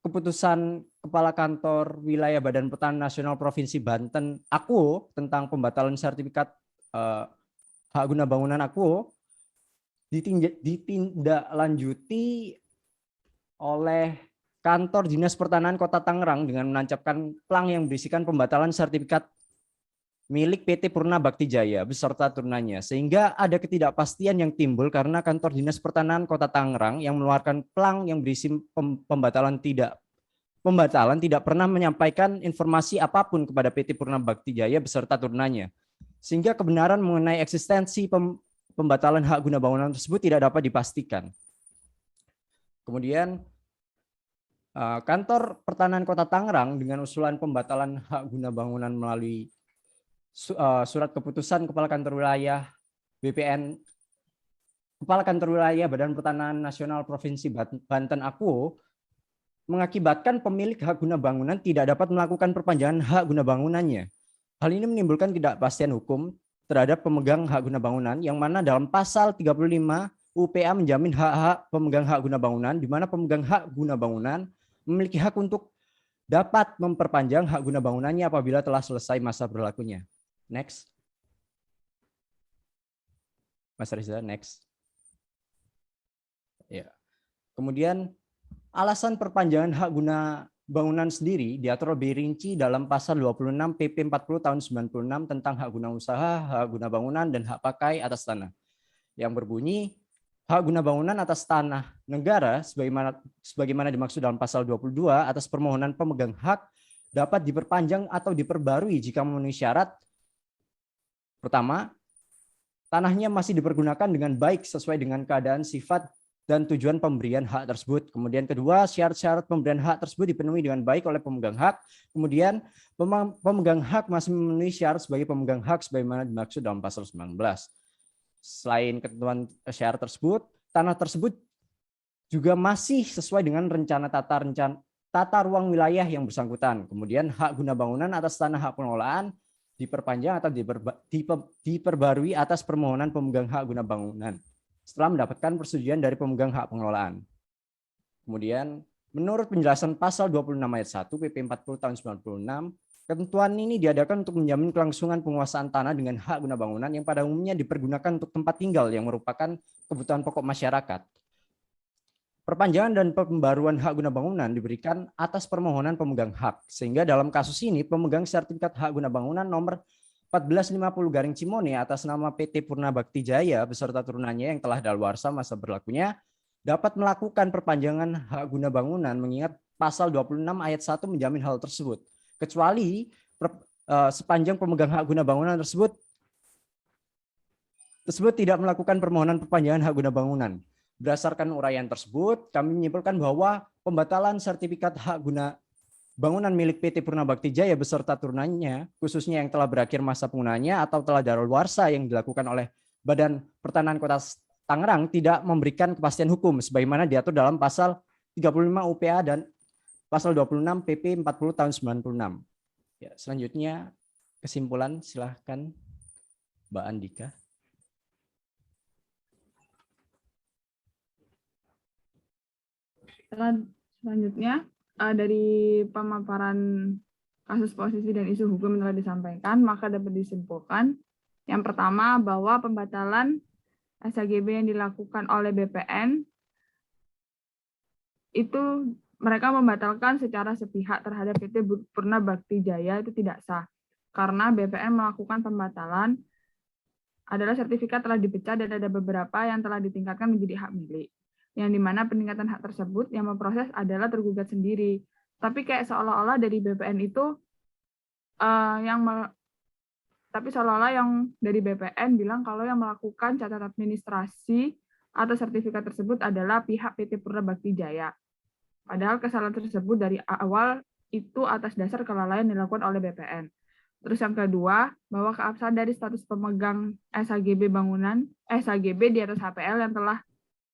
keputusan Kepala Kantor Wilayah Badan Pertanahan Nasional Provinsi Banten Akuo tentang pembatalan sertifikat hak guna bangunan Akuo ditindaklanjuti oleh Kantor Dinas Pertanahan Kota Tangerang dengan menancapkan plang yang berisikan pembatalan sertifikat milik PT Purna Bakti Jaya beserta turunannya, sehingga ada ketidakpastian yang timbul karena Kantor Dinas Pertanahan Kota Tangerang yang mengeluarkan plang yang berisi pembatalan tidak pernah menyampaikan informasi apapun kepada PT Purna Bakti Jaya beserta turunannya, sehingga kebenaran mengenai eksistensi pembatalan hak guna bangunan tersebut tidak dapat dipastikan. Kemudian Kantor Pertanahan Kota Tangerang dengan usulan pembatalan hak guna bangunan melalui surat keputusan Kepala Kantor Wilayah BPN Kepala Kantor Wilayah Badan Pertanahan Nasional Provinsi Banten Akuo mengakibatkan pemilik hak guna bangunan tidak dapat melakukan perpanjangan hak guna bangunannya. Hal ini menimbulkan ketidakpastian hukum terhadap pemegang hak guna bangunan yang mana dalam pasal 35 UPA menjamin hak-hak pemegang hak guna bangunan di mana pemegang hak guna bangunan memiliki hak untuk dapat memperpanjang hak guna bangunannya apabila telah selesai masa berlakunya. Next. Mas Riza, next. Ya. Kemudian alasan perpanjangan hak guna bangunan sendiri diatur lebih rinci dalam pasal 26 PP 40 tahun 96 tentang hak guna usaha, hak guna bangunan, dan hak pakai atas tanah. Yang berbunyi, hak guna bangunan atas tanah negara sebagaimana dimaksud dalam pasal 22 atas permohonan pemegang hak dapat diperpanjang atau diperbarui jika memenuhi syarat. Pertama, tanahnya masih dipergunakan dengan baik sesuai dengan keadaan, sifat, dan tujuan pemberian hak tersebut. Kemudian kedua, syarat-syarat pemberian hak tersebut dipenuhi dengan baik oleh pemegang hak. Kemudian pemegang hak masih memenuhi syarat sebagai pemegang hak sebagaimana dimaksud dalam pasal 19. Selain ketentuan syarat tersebut, tanah tersebut juga masih sesuai dengan rencana tata ruang wilayah yang bersangkutan. Kemudian hak guna bangunan atas tanah hak pengelolaan diperpanjang atau diperbarui atas permohonan pemegang hak guna bangunan setelah mendapatkan persetujuan dari pemegang hak pengelolaan. Kemudian menurut penjelasan pasal 26 ayat 1 PP 40 tahun 96, ketentuan ini diadakan untuk menjamin kelangsungan penguasaan tanah dengan hak guna bangunan yang pada umumnya dipergunakan untuk tempat tinggal yang merupakan kebutuhan pokok masyarakat. Perpanjangan dan pembaruan hak guna bangunan diberikan atas permohonan pemegang hak, sehingga dalam kasus ini pemegang sertifikat hak guna bangunan nomor 1450/Cimone atas nama PT Purna Bakti Jaya beserta turunannya yang telah daluarsa masa berlakunya dapat melakukan perpanjangan hak guna bangunan mengingat pasal 26 ayat 1 menjamin hal tersebut, kecuali sepanjang pemegang hak guna bangunan tersebut tidak melakukan permohonan perpanjangan hak guna bangunan. Berdasarkan uraian tersebut, kami menyimpulkan bahwa pembatalan sertifikat hak guna bangunan milik PT Purna Bakti Jaya beserta turunannya, khususnya yang telah berakhir masa penggunaannya atau telah daluarsa yang dilakukan oleh Badan Pertanahan Kota Tangerang tidak memberikan kepastian hukum sebagaimana diatur dalam pasal 35 UPA dan pasal 26 PP 40 tahun 96. Ya, selanjutnya kesimpulan, silahkan Mbak Andika. Selanjutnya, dari pemaparan kasus posisi dan isu hukum yang telah disampaikan, maka dapat disimpulkan yang pertama bahwa pembatalan SHGB yang dilakukan oleh BPN itu mereka membatalkan secara sepihak terhadap PT Purna Bakti Jaya itu tidak sah. Karena BPN melakukan pembatalan adalah sertifikat telah dipecah dan ada beberapa yang telah ditingkatkan menjadi hak milik. Yang dimana peningkatan hak tersebut yang memproses adalah tergugat sendiri. Tapi kayak seolah-olah dari BPN itu tapi seolah-olah yang dari BPN bilang kalau yang melakukan catatan administrasi atau sertifikat tersebut adalah pihak PT Purna Bakti Jaya. Padahal kesalahan tersebut dari awal itu atas dasar kelalaian dilakukan oleh BPN. Terus yang kedua, bahwa keabsahan dari status pemegang SHGB di atas HPL yang telah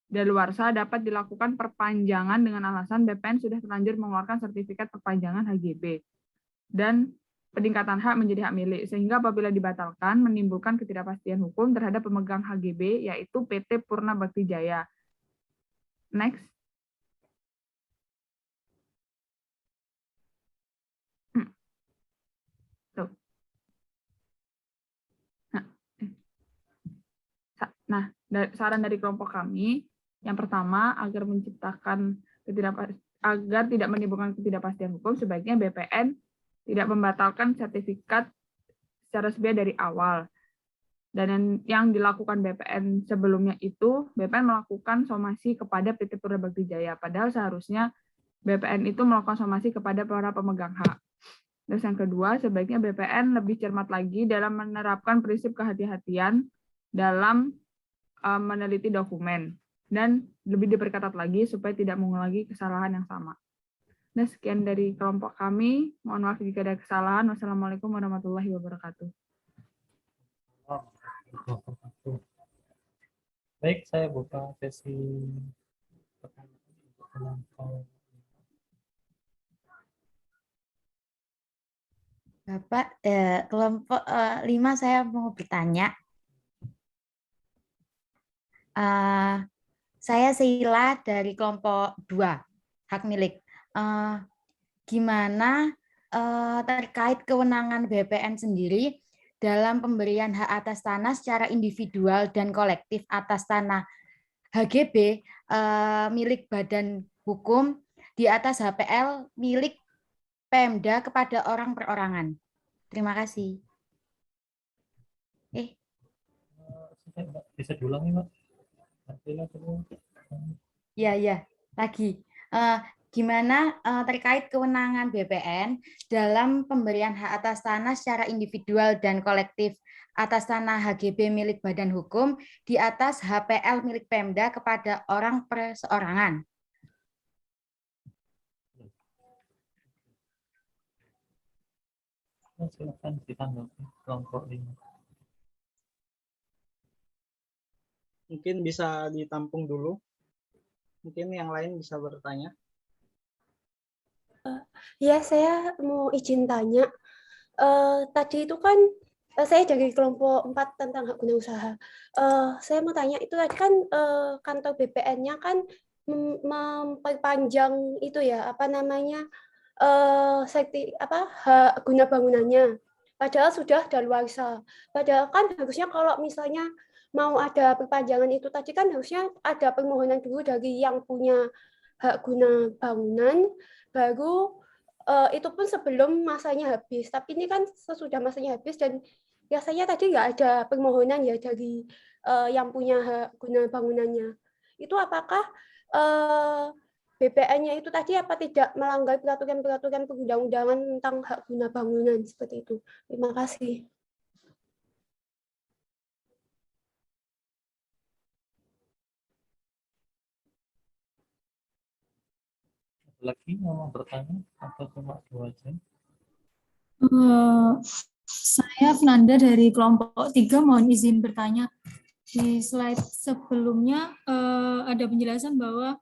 daluarsa dapat dilakukan perpanjangan dengan alasan BPN sudah terlanjur mengeluarkan sertifikat perpanjangan HGB dan peningkatan hak menjadi hak milik, sehingga apabila dibatalkan menimbulkan ketidakpastian hukum terhadap pemegang HGB yaitu PT Purna Bakti Jaya. Next. Nah, saran dari kelompok kami, yang pertama agar tidak menimbulkan ketidakpastian hukum, sebaiknya BPN tidak membatalkan sertifikat secara sepihak dari awal. Dan yang dilakukan BPN sebelumnya itu, BPN melakukan somasi kepada PT Purna Bakti Jaya, padahal seharusnya BPN itu melakukan somasi kepada para pemegang hak. Terus yang kedua, sebaiknya BPN lebih cermat lagi dalam menerapkan prinsip kehati-hatian dalam meneliti dokumen dan lebih diperketat lagi supaya tidak mengulangi kesalahan yang sama. Nah, sekian dari kelompok kami. Mohon maaf jika ada kesalahan. Wassalamualaikum warahmatullahi wabarakatuh. Baik, saya buka sesi pertanyaan. Bapak, kelompok 5 saya mau bertanya. Saya Sheila dari kelompok 2, hak milik. Gimana terkait kewenangan BPN sendiri dalam pemberian hak atas tanah secara individual dan kolektif atas tanah HGB milik badan hukum di atas HPL milik Pemda kepada orang perorangan. Terima kasih. Bisa diulangi, Mbak? Ya, lagi. Gimana terkait kewenangan BPN dalam pemberian hak atas tanah secara individual dan kolektif atas tanah HGB milik badan hukum di atas HPL milik Pemda kepada orang perseorangan? Silakan ditanggapi kelompok 5. Mungkin bisa ditampung dulu. Mungkin yang lain bisa bertanya. Ya, saya mau izin tanya. Tadi itu kan saya dari kelompok 4 tentang hak guna usaha. Saya mau tanya, itu tadi kan kantor BPN-nya kan memperpanjang itu ya, apa namanya, hak guna bangunannya. Padahal sudah daluarsa. Padahal kan harusnya kalau misalnya mau ada perpanjangan itu tadi kan harusnya ada permohonan dulu dari yang punya hak guna bangunan, baru itu pun sebelum masanya habis. Tapi ini kan sesudah masanya habis dan biasanya tadi nggak ada permohonan ya dari yang punya hak guna bangunannya. Itu apakah BPN-nya itu tadi apa tidak melanggar peraturan-peraturan perundang-undangan tentang hak guna bangunan seperti itu? Terima kasih. Lagi mau bertanya atau cuma 2 aja? Saya Fnanda dari kelompok 3 mohon izin bertanya. Di slide sebelumnya ada penjelasan bahwa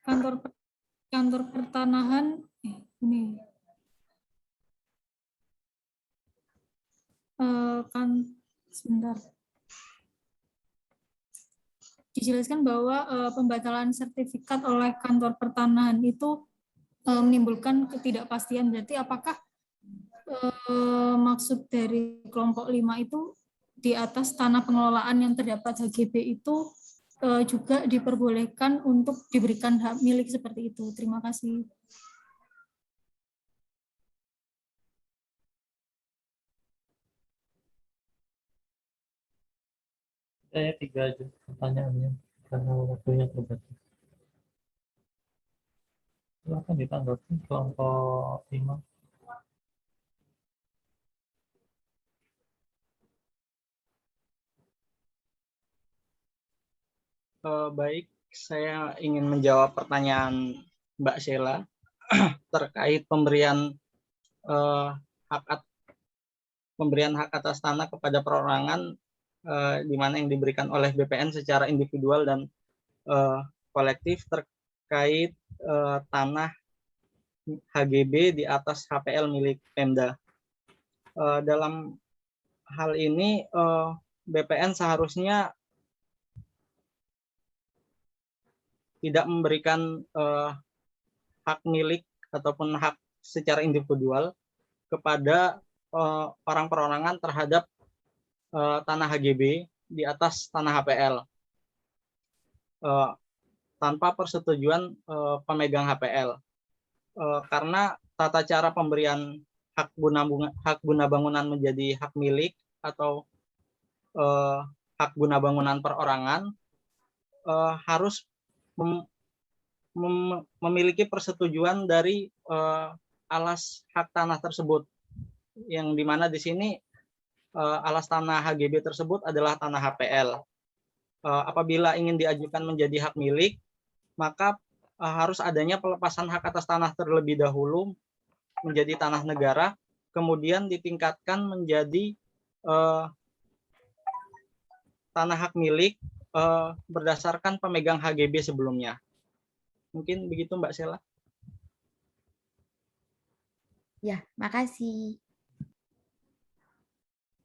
kantor pertanahan ini kan sebentar. Dijelaskan bahwa pembatalan sertifikat oleh kantor pertanahan itu menimbulkan ketidakpastian. Berarti apakah maksud dari kelompok 5 itu di atas tanah pengelolaan yang terdapat HGB itu juga diperbolehkan untuk diberikan hak milik seperti itu. Terima kasih. Saya 3 aja pertanyaannya karena waktunya terbatas. Silakan ditanggapi kelompok 5. Baik, saya ingin menjawab pertanyaan Mbak Sheila terkait pemberian hak atas tanah kepada perorangan di mana yang diberikan oleh BPN secara individual dan kolektif terkait tanah HGB di atas HPL milik Pemda. Dalam hal ini BPN seharusnya tidak memberikan hak milik ataupun hak secara individual kepada orang perorangan terhadap tanah HGB di atas tanah HPL tanpa persetujuan pemegang HPL, karena tata cara pemberian hak guna bangunan menjadi hak milik atau hak guna bangunan perorangan harus memiliki persetujuan dari alas hak tanah tersebut, yang dimana di sini alas tanah HGB tersebut adalah tanah HPL. Apabila ingin diajukan menjadi hak milik, maka harus adanya pelepasan hak atas tanah terlebih dahulu menjadi tanah negara, kemudian ditingkatkan menjadi tanah hak milik berdasarkan pemegang HGB sebelumnya. Mungkin begitu Mbak Sheila. Ya, makasih.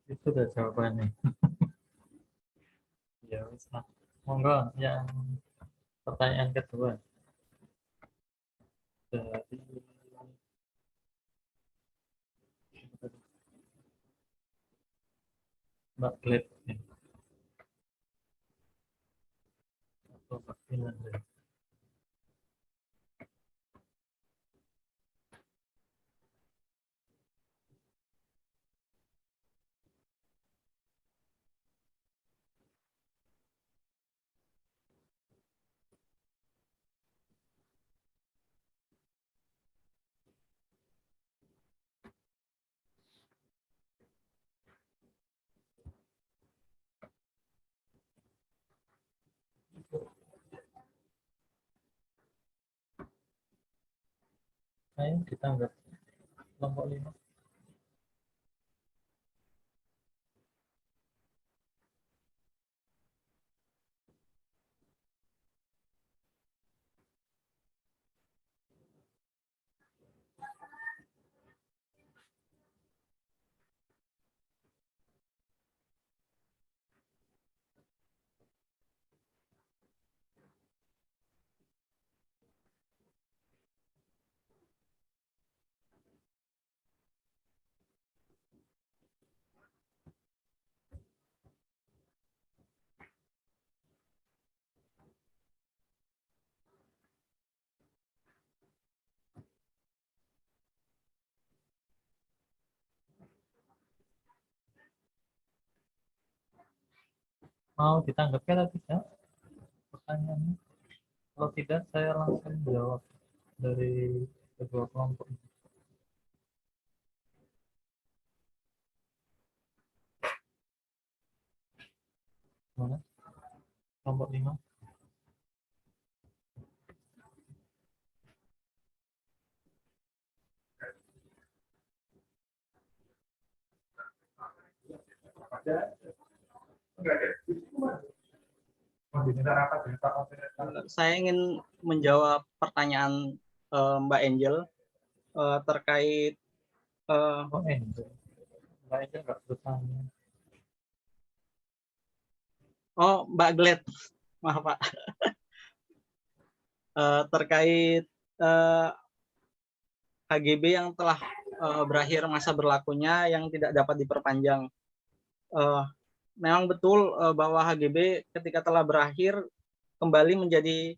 Itu udah jawabannya. Ya, nah, monggo yang pertanyaan kedua. Dari Mbak Gleb atau Mbak Finanda. Ayo ditanggapi kelompok 5. Mau ditanggapi atau tidak pertanyaannya? Kalau tidak, saya langsung jawab dari kedua kelompok. Mana? Kelompok 5. Saya ingin menjawab pertanyaan Mbak Angel terkait Oh, Angel. Mbak Angel nggak bertanya. Oh, Mbak Glad, maaf Pak. Terkait HGB yang telah berakhir masa berlakunya yang tidak dapat diperpanjang. Memang betul bahwa HGB ketika telah berakhir kembali menjadi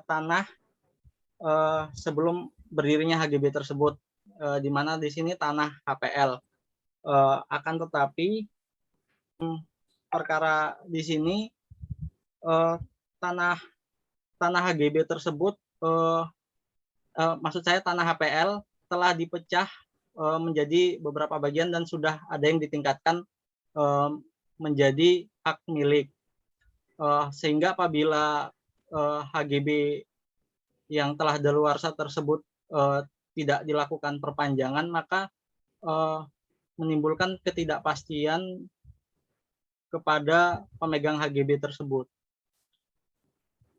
tanah sebelum berdirinya HGB tersebut, di mana di sini tanah HPL. Akan tetapi perkara di sini tanah HGB tersebut, maksud saya tanah HPL telah dipecah menjadi beberapa bagian dan sudah ada yang ditingkatkan menjadi hak milik, sehingga apabila HGB yang telah daluarsa tersebut tidak dilakukan perpanjangan, maka menimbulkan ketidakpastian kepada pemegang HGB tersebut.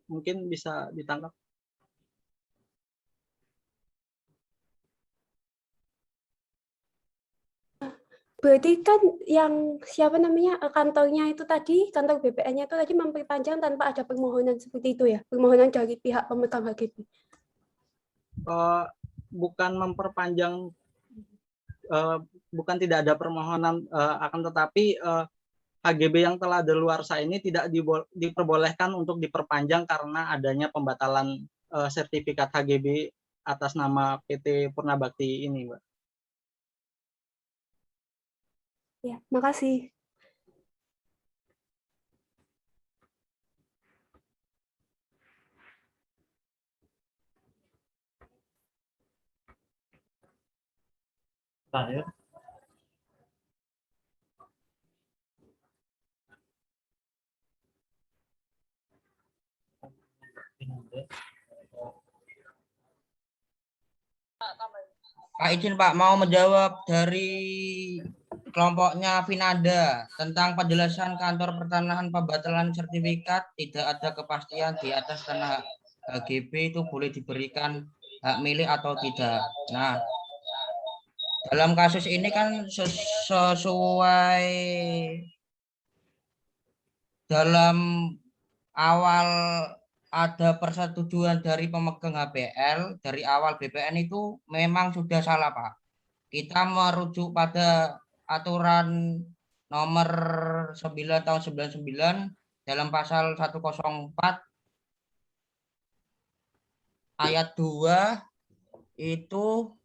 Mungkin bisa ditangkap. Berarti kan yang siapa namanya kantornya itu tadi, kantor BPN-nya itu tadi memperpanjang tanpa ada permohonan seperti itu ya, permohonan dari pihak pemegang HGB. Bukan memperpanjang, bukan tidak ada permohonan, akan tetapi HGB yang telah daluarsa ini tidak diperbolehkan untuk diperpanjang karena adanya pembatalan sertifikat HGB atas nama PT Purnabakti ini, Mbak. Ya, makasih. Terakhir. Pak izin Pak, mau menjawab dari kelompoknya Vinanda tentang penjelasan kantor pertanahan pembatalan sertifikat tidak ada kepastian di atas tanah HGB itu boleh diberikan hak milik atau tidak. Nah, dalam kasus ini kan sesuai dalam awal ada persetujuan dari pemegang HPL, dari awal BPN itu memang sudah salah Pak. Kita merujuk pada aturan nomor 9 tahun 99 dalam pasal 104 ayat 2 itu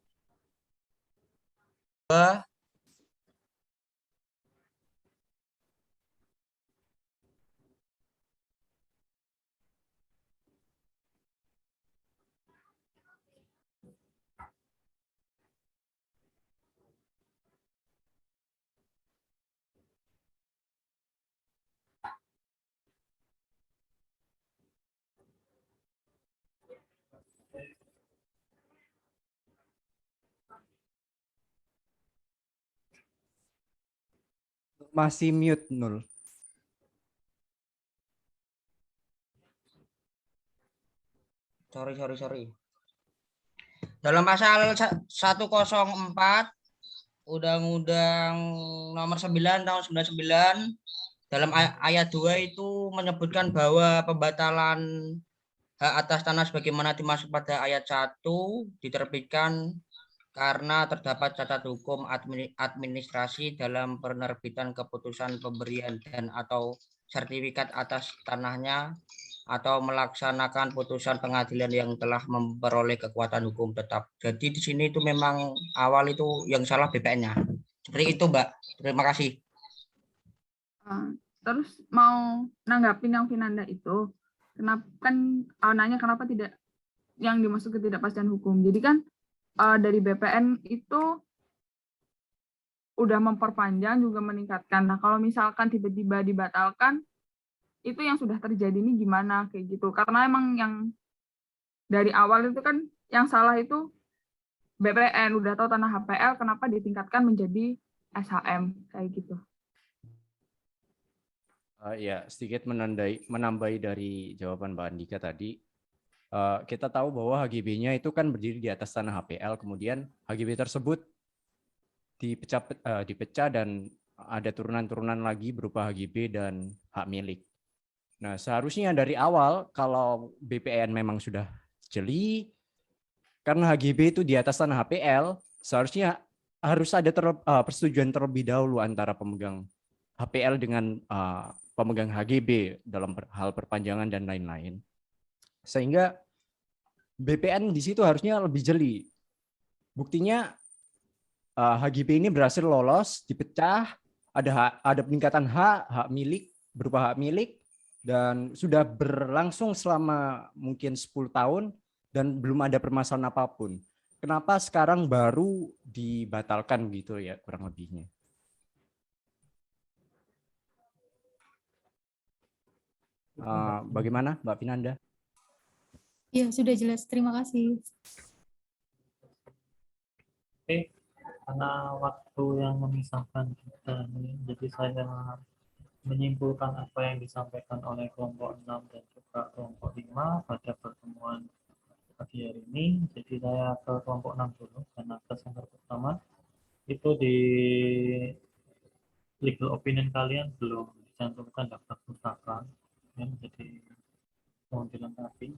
Masih mute, Nul. Sorry. Dalam pasal 104 Undang-Undang nomor 9 tahun 99 dalam ayat 2 itu menyebutkan bahwa pembatalan hak atas tanah sebagaimana dimaksud pada ayat 1 diterbitkan karena terdapat cacat hukum administrasi dalam penerbitan keputusan pemberian dan atau sertifikat atas tanahnya atau melaksanakan putusan pengadilan yang telah memperoleh kekuatan hukum tetap. Jadi di sini itu memang awal itu yang salah BPN-nya. Seperti itu, Mbak. Terima kasih. Terus mau nanggapin yang Vinanda itu, kenapa kan nanya kenapa tidak yang dimaksud ketidakpastian hukum. Jadi kan dari BPN itu udah memperpanjang juga meningkatkan. Nah, kalau misalkan tiba-tiba dibatalkan, itu yang sudah terjadi ini gimana kayak gitu. Karena emang yang dari awal itu kan yang salah itu BPN, udah tahu tanah HPL, kenapa ditingkatkan menjadi SHM kayak gitu. Ya, sedikit menambahi dari jawaban Mbak Andika tadi. Kita tahu bahwa HGB-nya itu kan berdiri di atas tanah HPL, kemudian HGB tersebut dipecah dan ada turunan-turunan lagi berupa HGB dan hak milik. Nah, seharusnya dari awal kalau BPN memang sudah jeli, karena HGB itu di atas tanah HPL, seharusnya harus ada persetujuan terlebih dahulu antara pemegang HPL dengan pemegang HGB dalam hal perpanjangan dan lain-lain. Sehingga BPN di situ harusnya lebih jeli. Buktinya HGB ini berhasil lolos, dipecah, ada peningkatan hak milik berupa hak milik, dan sudah berlangsung selama mungkin 10 tahun dan belum ada permasalahan apapun. Kenapa sekarang baru dibatalkan gitu ya kurang lebihnya? Bagaimana Mbak Vinanda? Iya, sudah jelas. Terima kasih. Oke, karena waktu yang memisahkan kita ini, jadi saya menyimpulkan apa yang disampaikan oleh kelompok 6 dan juga kelompok 5 pada pertemuan pagi hari ini. Jadi saya ke kelompok 6 dulu, karena kesempatan pertama itu di legal opinion kalian belum dicantumkan daftar pustaka, ya, jadi mohon dilengkapi.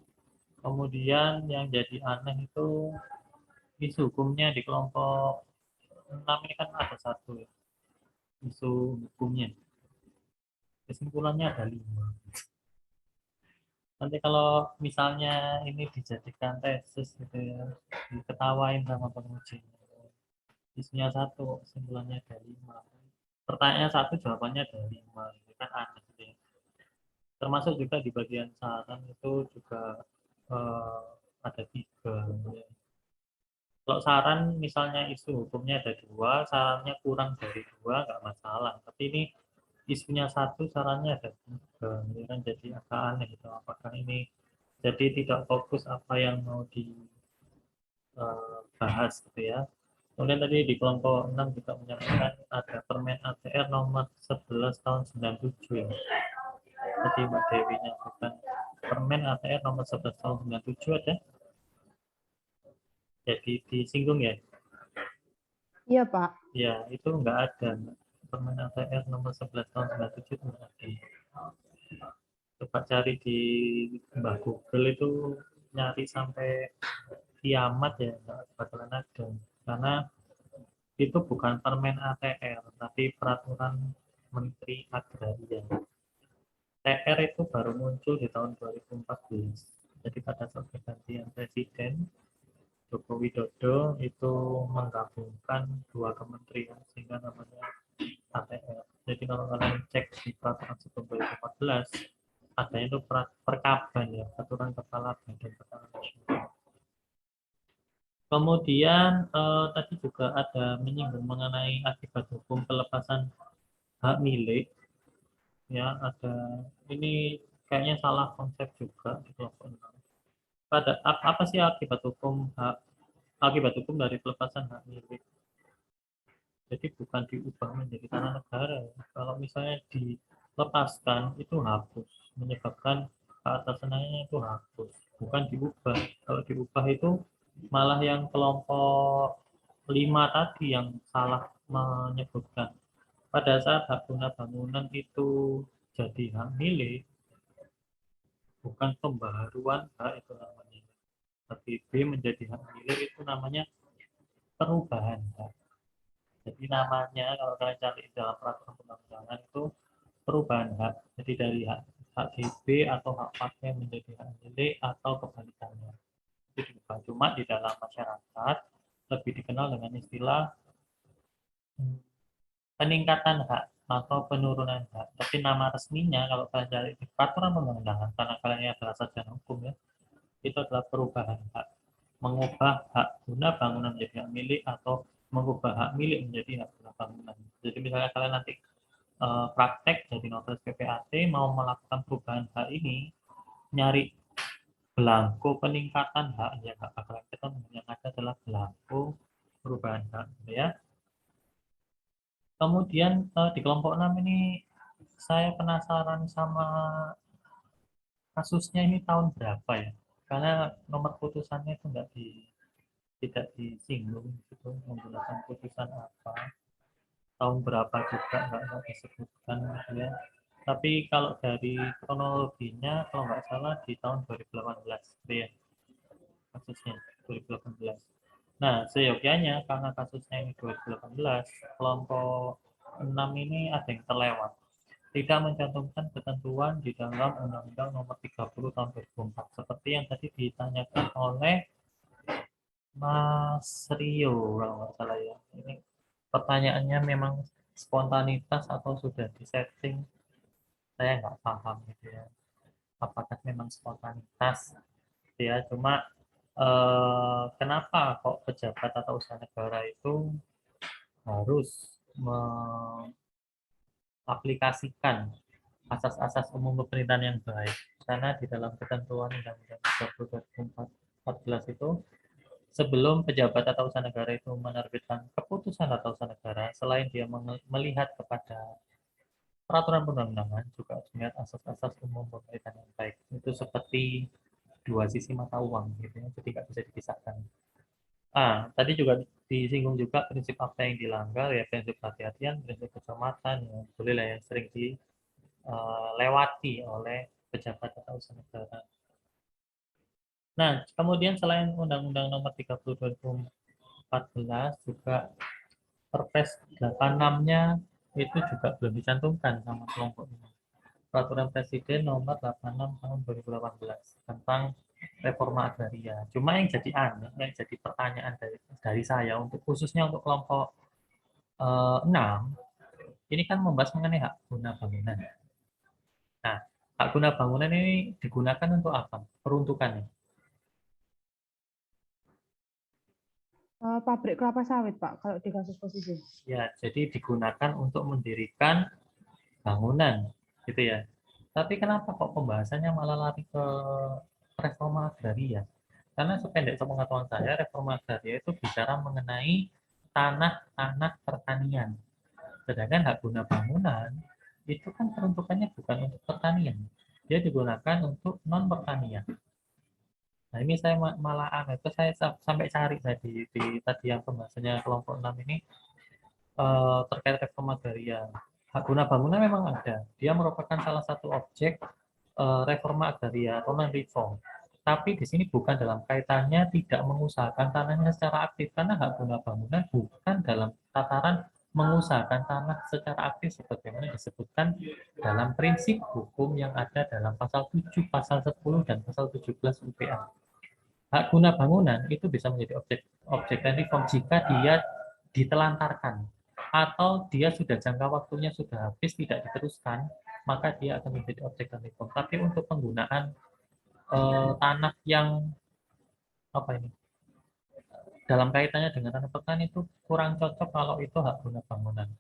Kemudian yang jadi aneh itu isu hukumnya di kelompok 6 ini kan ada satu ya, isu hukumnya. Kesimpulannya ada 5. Nanti kalau misalnya ini dijadikan tesis gitu ya, diketawain sama penguji. Isunya 1, kesimpulannya ada 5. Pertanyaannya 1, jawabannya ada 5. Ini kan aneh gitu ya. Termasuk juga di bagian saran itu juga ada 3. Ya. Kalau saran misalnya isu hukumnya ada 2, sarannya kurang dari 2 nggak masalah. Tapi ini isunya 1, sarannya ada 3. Ini kan jadi agak aneh gitu. Apakah ini jadi tidak fokus apa yang mau dibahas gitu ya. Kemudian tadi di kelompok 6 juga menyampaikan ada Permen ATR nomor 11 tahun 97 ya. Jadi Mbak Dewi nyampaikan Permen ATR nomor 11 tahun 97 ada. Jadi disinggung ya. Iya, Pak. Ya, itu enggak ada. Permen ATR nomor 11 tahun 97 itu enggak ada. Coba cari di Mbak Google itu, nyari sampai kiamat ya, enggak bakalan ada. Karena itu bukan Permen ATR, tapi Peraturan Menteri Agraria. TR itu baru muncul di tahun 2014. Jadi pada saat pergantian presiden, Joko Widodo itu menggabungkan 2 kementerian sehingga namanya ATR. Jadi kalau kalian cek di peraturan sebelum 2014, adanya itu perkaban ya, peraturan kepala badan pertahanan nasional. Kemudian tadi juga ada menyinggung mengenai akibat hukum pelepasan hak milik. Ya, ada ini kayaknya salah konsep juga di kelompok 6. Apa sih akibat hukum dari pelepasan hak milik? Jadi bukan diubah menjadi tanah negara. Kalau misalnya dilepaskan itu hapus, menyebabkan hak atas tanahnya itu hapus, bukan diubah. Kalau diubah itu malah yang kelompok 5 tadi yang salah menyebutkan. Pada saat hak guna bangunan itu jadi hak milik, bukan pembaharuan hak itu namanya. Tapi B menjadi hak milik itu namanya perubahan hak. Jadi namanya kalau kalian cari dalam peraturan perundang-undangan itu perubahan hak. Jadi dari hak GB atau hak pakai menjadi hak milik atau kebalikannya. Itu juga cuma di dalam masyarakat lebih dikenal dengan istilah peningkatan hak atau penurunan hak. Tapi nama resminya kalau kalian cari di peraturan perundang-undangan, karena kalian ini adalah sarjana hukum ya, itu adalah perubahan hak. Mengubah hak guna bangunan menjadi hak milik atau mengubah hak milik menjadi hak guna bangunan. Jadi misalnya kalian nanti praktek jadi notaris PPAT mau melakukan perubahan hak ini, nyari belangko peningkatan hak ya nggak bakalan ketemu, yang ada adalah belangko perubahan hak ya. Kemudian di kelompok 6 ini saya penasaran sama kasusnya ini tahun berapa ya? Karena nomor putusannya itu tidak disinggung gitu, menggunakan putusan apa, tahun berapa juga nggak disebutkan gitu ya. Tapi kalau dari kronologinya, kalau nggak salah di tahun 2018 gitu ya, kasusnya 2018. Nah, seyogyanya karena kasusnya ini 2018, kelompok 6 ini ada yang terlewat. Tidak mencantumkan ketentuan di dalam Undang-Undang Nomor 30 Tahun 2004 seperti yang tadi ditanyakan oleh Mas Rio kalau nggak salah ya. Ini pertanyaannya memang spontanitas atau sudah disetting, saya nggak paham gitu ya. Apakah memang spontanitas gitu ya? Cuma kenapa kok pejabat atau usaha negara itu harus mengaplikasikan asas-asas umum pemerintahan yang baik? Karena di dalam ketentuan Undang-Undang 30 itu, sebelum pejabat atau usaha negara itu menerbitkan keputusan atau usaha negara, selain dia melihat kepada peraturan perundang-undangan, juga harus melihat asas-asas umum pemerintahan yang baik. Itu seperti dua sisi mata uang gitu ya, jadi nggak bisa dipisahkan. Tadi juga disinggung juga prinsip apa yang dilanggar ya, prinsip kehati-hatian, prinsip keselamatan, ya boleh lah yang sering dilewati oleh pejabat atau usaha negara. Nah, kemudian selain Undang-Undang Nomor 30 2014 juga Perpres 86-nya itu juga belum dicantumkan sama kelompok ini. Peraturan Presiden Nomor 86 Tahun 2018 tentang reforma agraria. Cuma yang jadi aneh, yang jadi pertanyaan dari saya untuk khususnya untuk kelompok 6, ini kan membahas mengenai hak guna bangunan. Nah, hak guna bangunan ini digunakan untuk apa? Peruntukannya. Pabrik kelapa sawit, Pak, kalau di kasus posisi. Ya, jadi digunakan untuk mendirikan bangunan, gitu ya. Tapi kenapa kok pembahasannya malah lari ke reforma agraria? Karena sependek sepengetahuan saya, reforma agraria itu bicara mengenai tanah-tanah pertanian. Sedangkan hak guna bangunan itu kan peruntukannya bukan untuk pertanian. Dia digunakan untuk non pertanian. Nah, ini saya malah aneh, itu saya sampai cari tadi di tadi yang pembahasannya kelompok 6 ini terkait reforma agraria. Hak guna bangunan memang ada. Dia merupakan salah satu objek reforma agraria atau non-reform. Tapi di sini bukan dalam kaitannya tidak mengusahakan tanahnya secara aktif, karena hak guna bangunan bukan dalam tataran mengusahakan tanah secara aktif sebagaimana disebutkan dalam prinsip hukum yang ada dalam pasal 7, pasal 10, dan pasal 17 UPA. Hak guna bangunan itu bisa menjadi objek reform jika dia ditelantarkan atau dia sudah jangka waktunya sudah habis tidak diteruskan, maka dia akan menjadi objek reform. Tapi untuk penggunaan tanah yang apa ini dalam kaitannya dengan tanah petani itu kurang cocok kalau itu hak guna bangunan.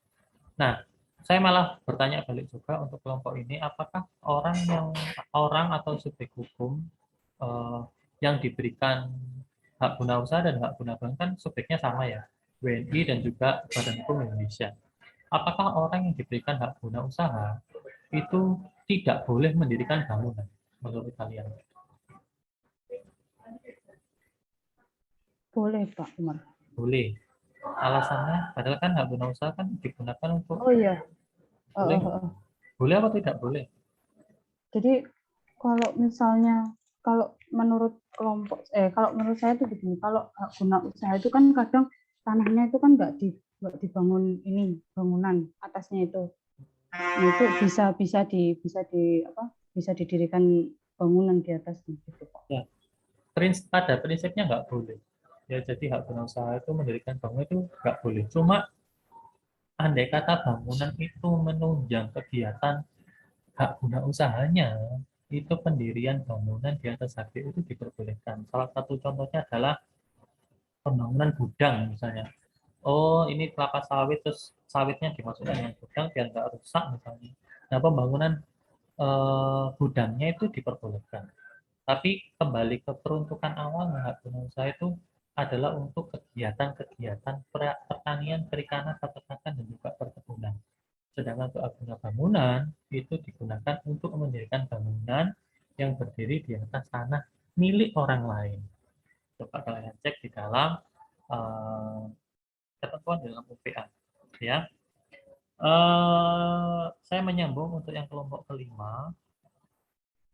Nah, saya malah bertanya balik juga untuk kelompok ini, apakah orang atau subjek hukum yang diberikan hak guna usaha dan hak guna bangunan kan subjeknya sama ya, WNI dan juga Badan Hukum Indonesia. Apakah orang yang diberikan hak guna usaha itu tidak boleh mendirikan bangunan menurut kalian? Boleh, Pak Umar. Boleh. Alasannya, padahal kan hak guna usaha kan digunakan untuk. Oh iya. Boleh, boleh apa tidak boleh? Jadi kalau misalnya kalau menurut saya itu begini, kalau hak guna usaha itu kan kadang tanahnya itu kan nggak dibangun ini bangunan atasnya itu. Nah, itu bisa didirikan bangunan di atasnya gitu, Pak. Ya. Pada prinsipnya nggak boleh. Ya, jadi hak guna usaha itu mendirikan bangunan itu nggak boleh. Cuma andai kata bangunan itu menunjang kegiatan hak guna usahanya, itu pendirian bangunan di atas HG itu diperbolehkan. Salah satu contohnya adalah pembangunan gudang misalnya. Oh, ini kelapa sawit, terus sawitnya dimasukkan dengan gudang biar nggak rusak misalnya. Nah, pembangunan gudangnya itu diperbolehkan. Tapi kembali ke peruntukan awal hak guna usaha itu adalah untuk kegiatan-kegiatan pertanian, perikanan, peternakan, dan juga perkebunan. Sedangkan untuk hak guna bangunan itu digunakan untuk mendirikan bangunan yang berdiri di atas tanah milik orang lain. Coba kalian cek di dalam ketentuan dalam UPA, ya. Saya menyambung untuk yang kelompok kelima,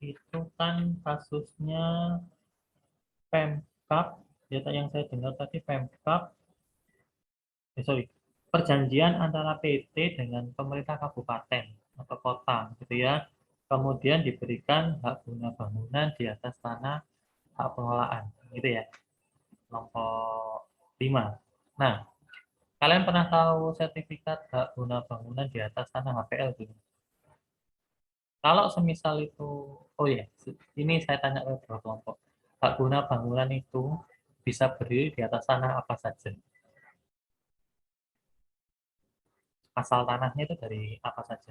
itu kan kasusnya Pemkab, data yang saya dengar tadi Pemkab, perjanjian antara PT dengan pemerintah kabupaten atau kota, gitu ya. Kemudian diberikan hak guna bangunan di atas tanah hak pengelolaan, gitu ya. Kelompok 5. Nah, kalian pernah tahu sertifikat hak guna bangunan di atas tanah HPL gitu? Kalau semisal itu, oh ya, ini saya tanya ke beberapa kelompok. Hak guna bangunan itu bisa berdiri di atas tanah apa saja? Asal tanahnya itu dari apa saja?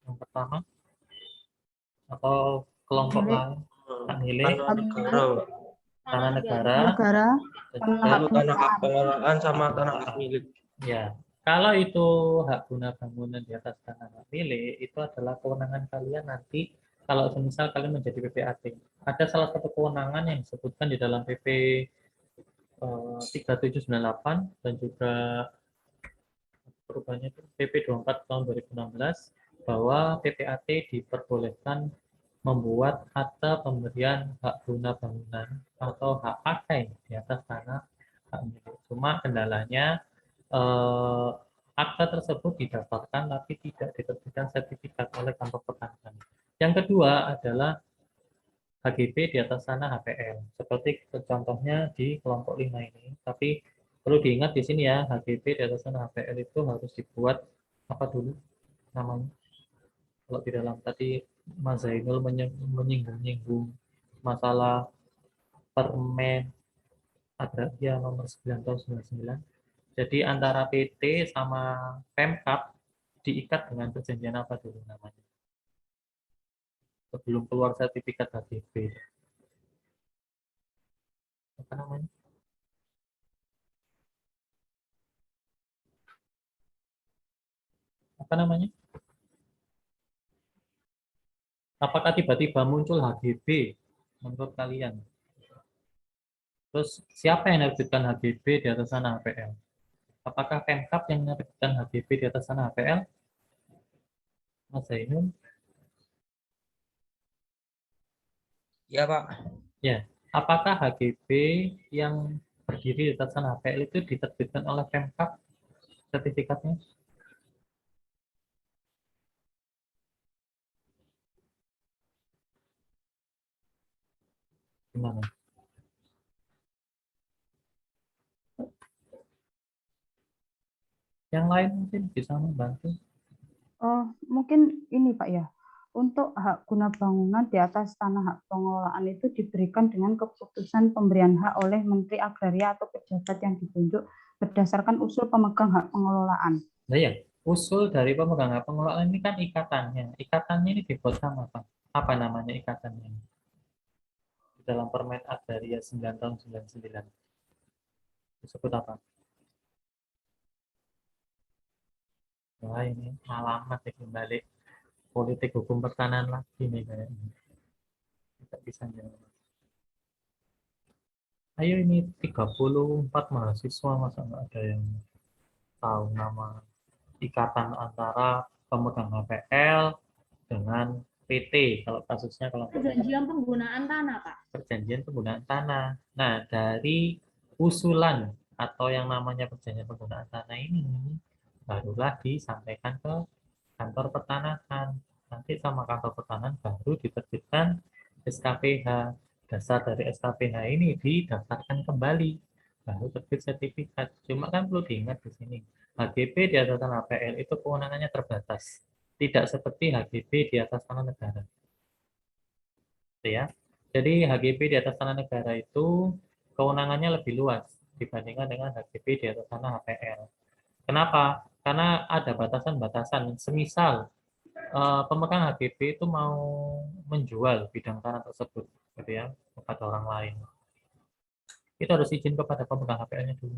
Yang pertama, atau kelompok lain, hak milik, tanah negara, tanah hak pengelolaan sama tanah hak milik. Ya, kalau itu hak guna bangunan di atas tanah hak milik, itu adalah kewenangan kalian nanti kalau semisal kalian menjadi PPAT. Ada salah satu kewenangan yang disebutkan di dalam PP 3798 dan juga perubahannya itu PP 24 tahun 2016 bahwa PPAT diperbolehkan membuat akta pemberian hak guna bangunan atau hak pakai di atas tanah hak milik. Cuma kendalanya akta tersebut didaftarkan tapi tidak diterbitkan sertifikat oleh kantor pertanahan. Yang kedua adalah HGB di atas tanah HPL. Seperti contohnya di kelompok 5 ini. Tapi perlu diingat di sini ya, HGB di atas tanah HPL itu harus dibuat apa dulu namanya? Kalau di dalam tadi Mas Zainul menyinggung masalah Permen Agraria nomor 9 tahun 99. Jadi antara PT sama Pemkab diikat dengan perjanjian apa dulu namanya? Sebelum keluar sertifikat HGB. Apa namanya? Apa namanya? Apakah tiba-tiba muncul HGB menurut kalian? Terus siapa yang menerbitkan HGB di atas tanah HPL? Apakah Pemkab yang menerbitkan HGB di atas tanah HPL? Mas Zainul? Ya, Pak. Ya. Apakah HGB yang berdiri di atas tanah HPL itu diterbitkan oleh Pemkab sertifikatnya? Gimana? Yang lain mungkin bisa membantu. Oh, mungkin ini Pak ya. Untuk hak guna bangunan di atas tanah hak pengelolaan itu diberikan dengan keputusan pemberian hak oleh Menteri Agraria atau pejabat yang ditunjuk berdasarkan usul pemegang hak pengelolaan. Nah ya, usul dari pemegang hak pengelolaan ini kan ikatannya. Ikatannya ini dibuat sama apa? Apa namanya ikatannya? Di dalam Permen Agraria 9 tahun 99. Disebut apa? Wah ini alamat ya kembali politik hukum pertanahan lagi nih kayaknya. Tidak bisa jawab. Ayo ini 34 mahasiswa masa nggak ada yang tahu nama ikatan antara pemegang HPL dengan PT kalau kasusnya kalau perjanjian penggunaan tanah, Pak. Perjanjian penggunaan tanah. Nah, dari usulan atau yang namanya perjanjian penggunaan tanah ini barulah disampaikan ke kantor pertanahan. Nanti sama kantor pertanahan baru diterbitkan SKPH. Dasar dari SKPH ini didaftarkan kembali. Baru terbit sertifikat. Cuma kan perlu diingat di sini. HGB di atas tanah HPL itu kewenangannya terbatas. Tidak seperti HGB di atas tanah negara. Ya. Jadi HGB di atas tanah negara itu kewenangannya lebih luas dibandingkan dengan HGB di atas tanah HPL. Kenapa? Karena ada batasan-batasan. Semisal pemegang HGB itu mau menjual bidang tanah tersebut, gitu ya, kepada orang lain. itu harus izin kepada pemegang HPL-nya dulu.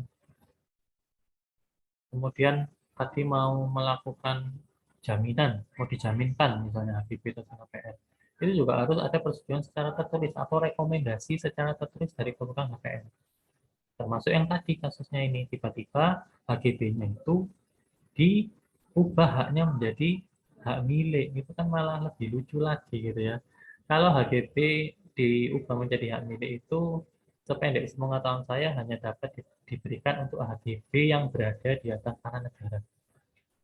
Kemudian tadi mau melakukan jaminan, mau dijaminkan misalnya HGB atau HPL, itu juga harus ada persetujuan secara tertulis atau rekomendasi secara tertulis dari pemegang HPL. Termasuk yang tadi kasusnya ini, tiba-tiba HGB-nya itu diubah haknya menjadi hak milik, itu kan malah lebih lucu lagi gitu ya. Kalau HGB diubah menjadi hak milik itu, sependek sepengetahuan saya, hanya dapat diberikan untuk HGB yang berada di atas tanah negara.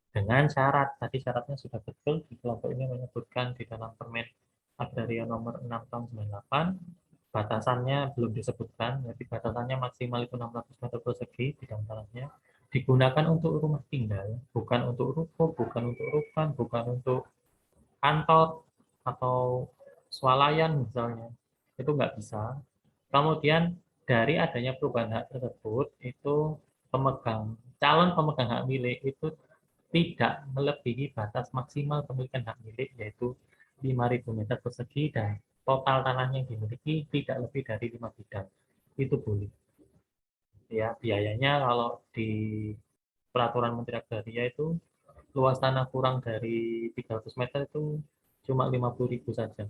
Dengan syarat, tadi syaratnya sudah betul, di kelompok ini menyebutkan di dalam Permen Agraria nomor 6 tahun 98, batasannya belum disebutkan, jadi batasannya maksimal itu 600 meter persegi bidang tanahnya, digunakan untuk rumah tinggal, bukan untuk ruko, bukan untuk rukan, bukan untuk kantor atau swalayan misalnya, itu nggak bisa. Kemudian dari adanya perubahan hak tersebut, itu calon pemegang hak milik itu tidak melebihi batas maksimal pemilikan hak milik, yaitu 5.000 meter persegi, dan total tanahnya yang dimiliki tidak lebih dari 5 bidang. Itu boleh. Ya, biayanya kalau di peraturan Menteri Agraria itu luas tanah kurang dari 300 meter itu cuma 50.000 saja.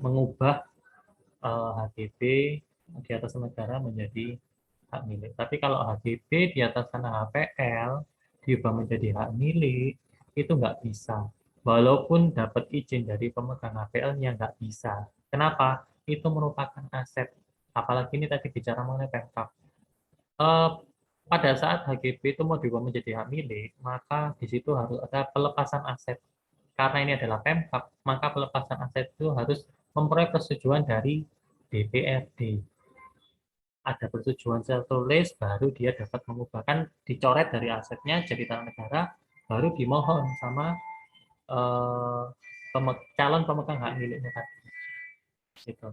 Mengubah HGB di atas negara menjadi hak milik. Tapi kalau HGB di atas tanah HPL diubah menjadi hak milik, itu nggak bisa. Walaupun dapat izin dari pemegang HPL-nya, nggak bisa. Kenapa? Itu merupakan aset. Apalagi ini tadi bicara mengenai Pemkab. Pada saat HGB itu mau diubah menjadi hak milik, maka di situ harus ada pelepasan aset. Karena ini adalah Pemkab, maka pelepasan aset itu harus memperoleh persetujuan dari DPRD. Ada persetujuan tertulis, baru dia dapat mengubahkan, dicoret dari asetnya jadi tanah negara, baru dimohon sama calon pemegang hak miliknya tadi. Gitu.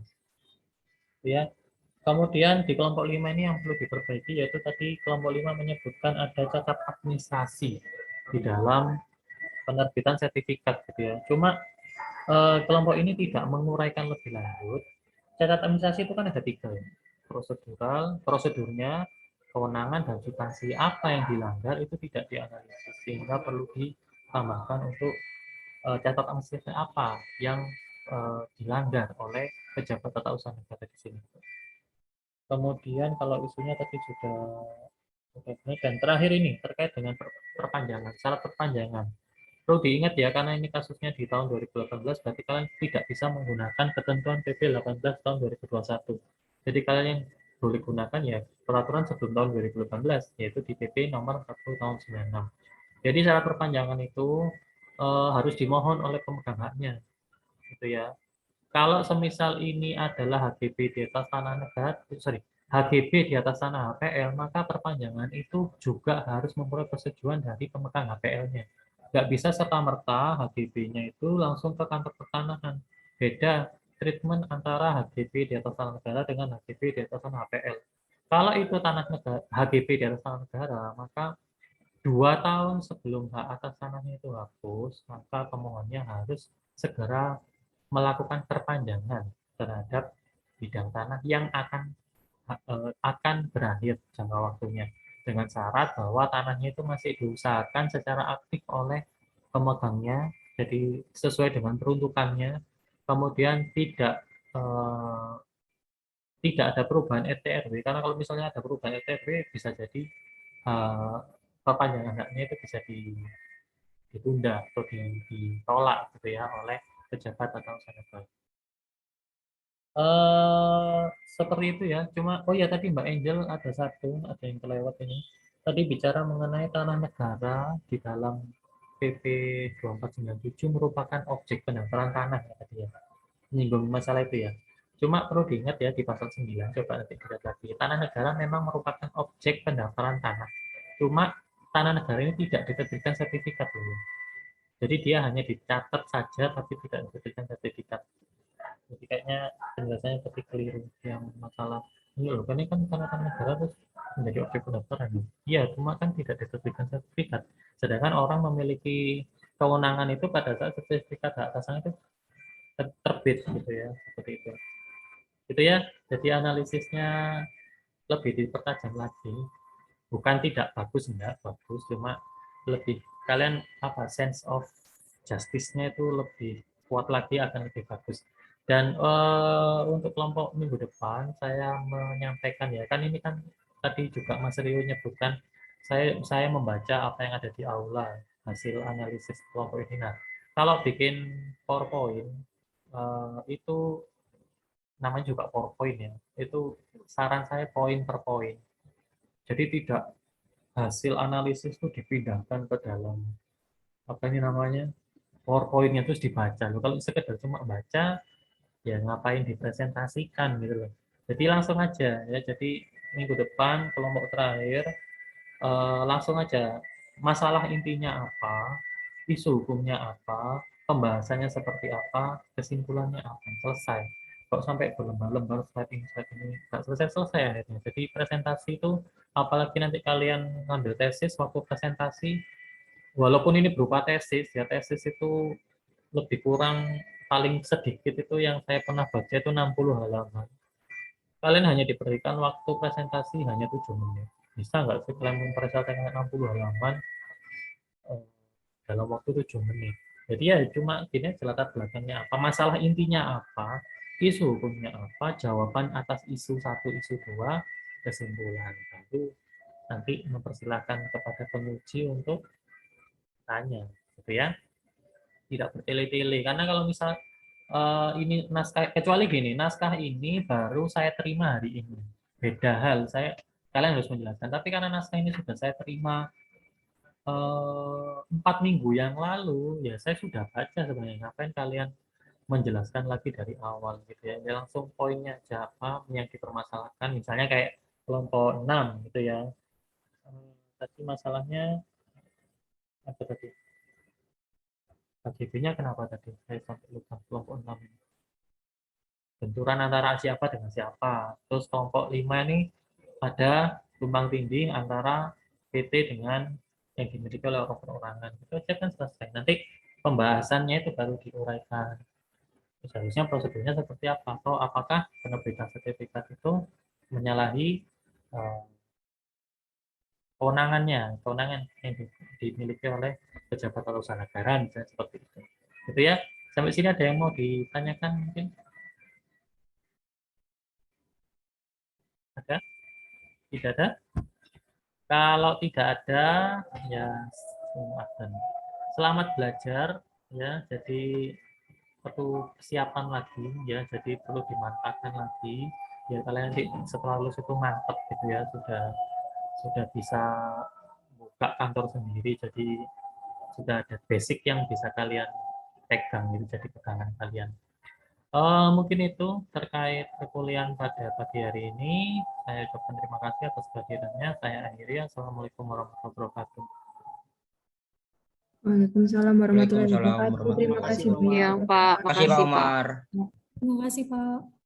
Ya. Kemudian di kelompok 5 ini yang perlu diperbaiki, yaitu tadi kelompok 5 menyebutkan ada cacat administrasi di dalam penerbitan sertifikat gitu ya. Cuma kelompok ini tidak menguraikan lebih lanjut. Cacat administrasi itu kan ada 3 ya. Prosedural, prosedurnya, kewenangan, dan substansi. Apa yang dilanggar itu tidak dianalisis, sehingga perlu ditambahkan untuk cacat administrasi apa yang dilanggar oleh pejabat tata usaha negara di sini. Kemudian kalau isunya tadi sudah benar, dan terakhir ini terkait dengan perpanjangan, syarat perpanjangan. Perlu diingat ya, karena ini kasusnya di tahun 2018, berarti kalian tidak bisa menggunakan ketentuan PP 18 tahun 2021. Jadi kalian yang boleh gunakan ya peraturan sebelum tahun 2018, yaitu di PP nomor 1 tahun 96. Jadi syarat perpanjangan itu harus dimohon oleh pemegang haknya, gitu ya. Kalau semisal ini adalah HGB di atas tanah negara, HGB di atas tanah HPL, maka perpanjangan itu juga harus memperoleh persetujuan dari pemegang HPL-nya. Nggak bisa serta-merta HGB-nya itu langsung ke kantor pertanahan. Beda treatment antara HGB di atas tanah negara dengan HGB di atas tanah HPL. Kalau itu tanah negara, HGB di atas tanah negara, maka 2 tahun sebelum hak atas tanahnya itu hapus, maka pemohonnya harus segera melakukan perpanjangan terhadap bidang tanah yang akan berakhir jangka waktunya, dengan syarat bahwa tanahnya itu masih diusahakan secara aktif oleh pemegangnya, jadi sesuai dengan peruntukannya, kemudian tidak ada perubahan RT/RW, karena kalau misalnya ada perubahan RT/RW bisa jadi perpanjangan haknya itu bisa ditunda atau ditolak gitu ya oleh pejabat atau usaha. Seperti itu ya. Cuma oh ya, tadi Mbak Angel ada yang kelewat ini. Tadi bicara mengenai tanah negara di dalam PP 2497 merupakan objek pendaftaran tanah ya tadi ya. Menyinggung masalah itu ya. Cuma perlu diingat ya, di pasal 9, coba nanti dilihat lagi. Tanah negara memang merupakan objek pendaftaran tanah. Cuma tanah negara ini tidak diterbitkan sertifikat dulu. Jadi dia hanya dicatat saja tapi tidak diterbitkan sertifikat. Jadi kayaknya penjelasannya tapi keliru yang masalah ini loh, kan ini kan tanah negara terus menjadi objek pendaftaran. Iya, cuma kan tidak diterbitkan sertifikat. Sedangkan orang memiliki kewenangan itu pada saat sertifikat hak atas tanah itu terbit gitu ya, seperti itu. Gitu ya. Jadi analisisnya lebih dipertajam lagi. Bukan tidak bagus, enggak bagus, cuma lebih kalian apa sense of justice-nya itu lebih kuat lagi, akan lebih bagus. Dan untuk kelompok minggu depan saya menyampaikan ya, kan ini kan tadi juga Mas Rio nyebutkan saya membaca apa yang ada di aula hasil analisis kelompok ini. Nah, kalau bikin PowerPoint itu namanya juga PowerPoint ya, itu saran saya poin per poin. Jadi tidak hasil analisis itu dipindahkan ke dalam apa ini namanya PowerPoint-nya terus dibaca. Loh, kalau sekedar cuma baca ya ngapain dipresentasikan gitu loh. Jadi langsung aja ya. Jadi minggu depan kelompok terakhir langsung aja masalah intinya apa, isu hukumnya apa, pembahasannya seperti apa, kesimpulannya apa, selesai. Kok sampai berlembar-lembar slide ini nggak selesai akhirnya. Jadi presentasi itu, apalagi nanti kalian ngambil tesis waktu presentasi, walaupun ini berupa tesis ya, tesis itu lebih kurang paling sedikit itu yang saya pernah baca itu 60 halaman. Kalian hanya diberikan waktu presentasi hanya 7 menit. Bisa nggak sih kalian mempresentasikan 60 halaman dalam waktu 7 menit? Jadi ya cuma gini latar belakangnya apa, masalah intinya apa, isu hukumnya apa, jawaban atas isu 1, isu 2, kesimpulan. Lalu nanti mempersilahkan kepada penguji untuk tanya, gitu ya. Tidak bertele-tele, karena kalau misal ini naskah, kecuali gini, naskah ini baru saya terima hari ini, beda hal, kalian harus menjelaskan. Tapi karena naskah ini sudah saya terima 4 minggu yang lalu, ya saya sudah baca sebenarnya. Ngapain kalian menjelaskan lagi dari awal gitu ya? Ya langsung poinnya aja apa yang dipermasalahkan. Misalnya kayak kelompok 6 gitu ya. Tadi masalahnya apa tadi? HGB-nya kenapa tadi? Saya sampai lupa kelompok 6 ini. Benturan antara siapa dengan siapa. Terus kelompok 5 ini ada tumbang tindih antara PT dengan yang dimiliki oleh orang perorangan. Itu aja kan selesai. Nanti pembahasannya itu baru diuraikan. Seharusnya prosedurnya seperti apa? Atau apakah penerbitan sertifikat itu menyalahi kewenangan yang dimiliki oleh pejabat atau usaha negara, misalnya seperti itu. Gitu ya. Sampai sini ada yang mau ditanyakan mungkin? Ada? Tidak ada? Kalau tidak ada, ya selamat belajar ya. Jadi perlu persiapan lagi ya. Jadi perlu dimanfaatkan lagi. Ya kalian nanti setelah lulus itu mantap gitu ya, sudah bisa buka kantor sendiri. Jadi sudah ada basic yang bisa kalian pegang gitu, jadi pegangan kalian. Mungkin itu terkait perkuliahan pada pagi hari ini. Saya ucapkan terima kasih atas kehadirannya. Saya akhiri. Assalamualaikum warahmatullahi wabarakatuh. Waalaikumsalam warahmatullahi Waalaikumsalam wabarakatuh. Terima warahmatullahi kasih wabarakatuh. Pak. Terima kasih Pak Umar. Terima kasih Pak.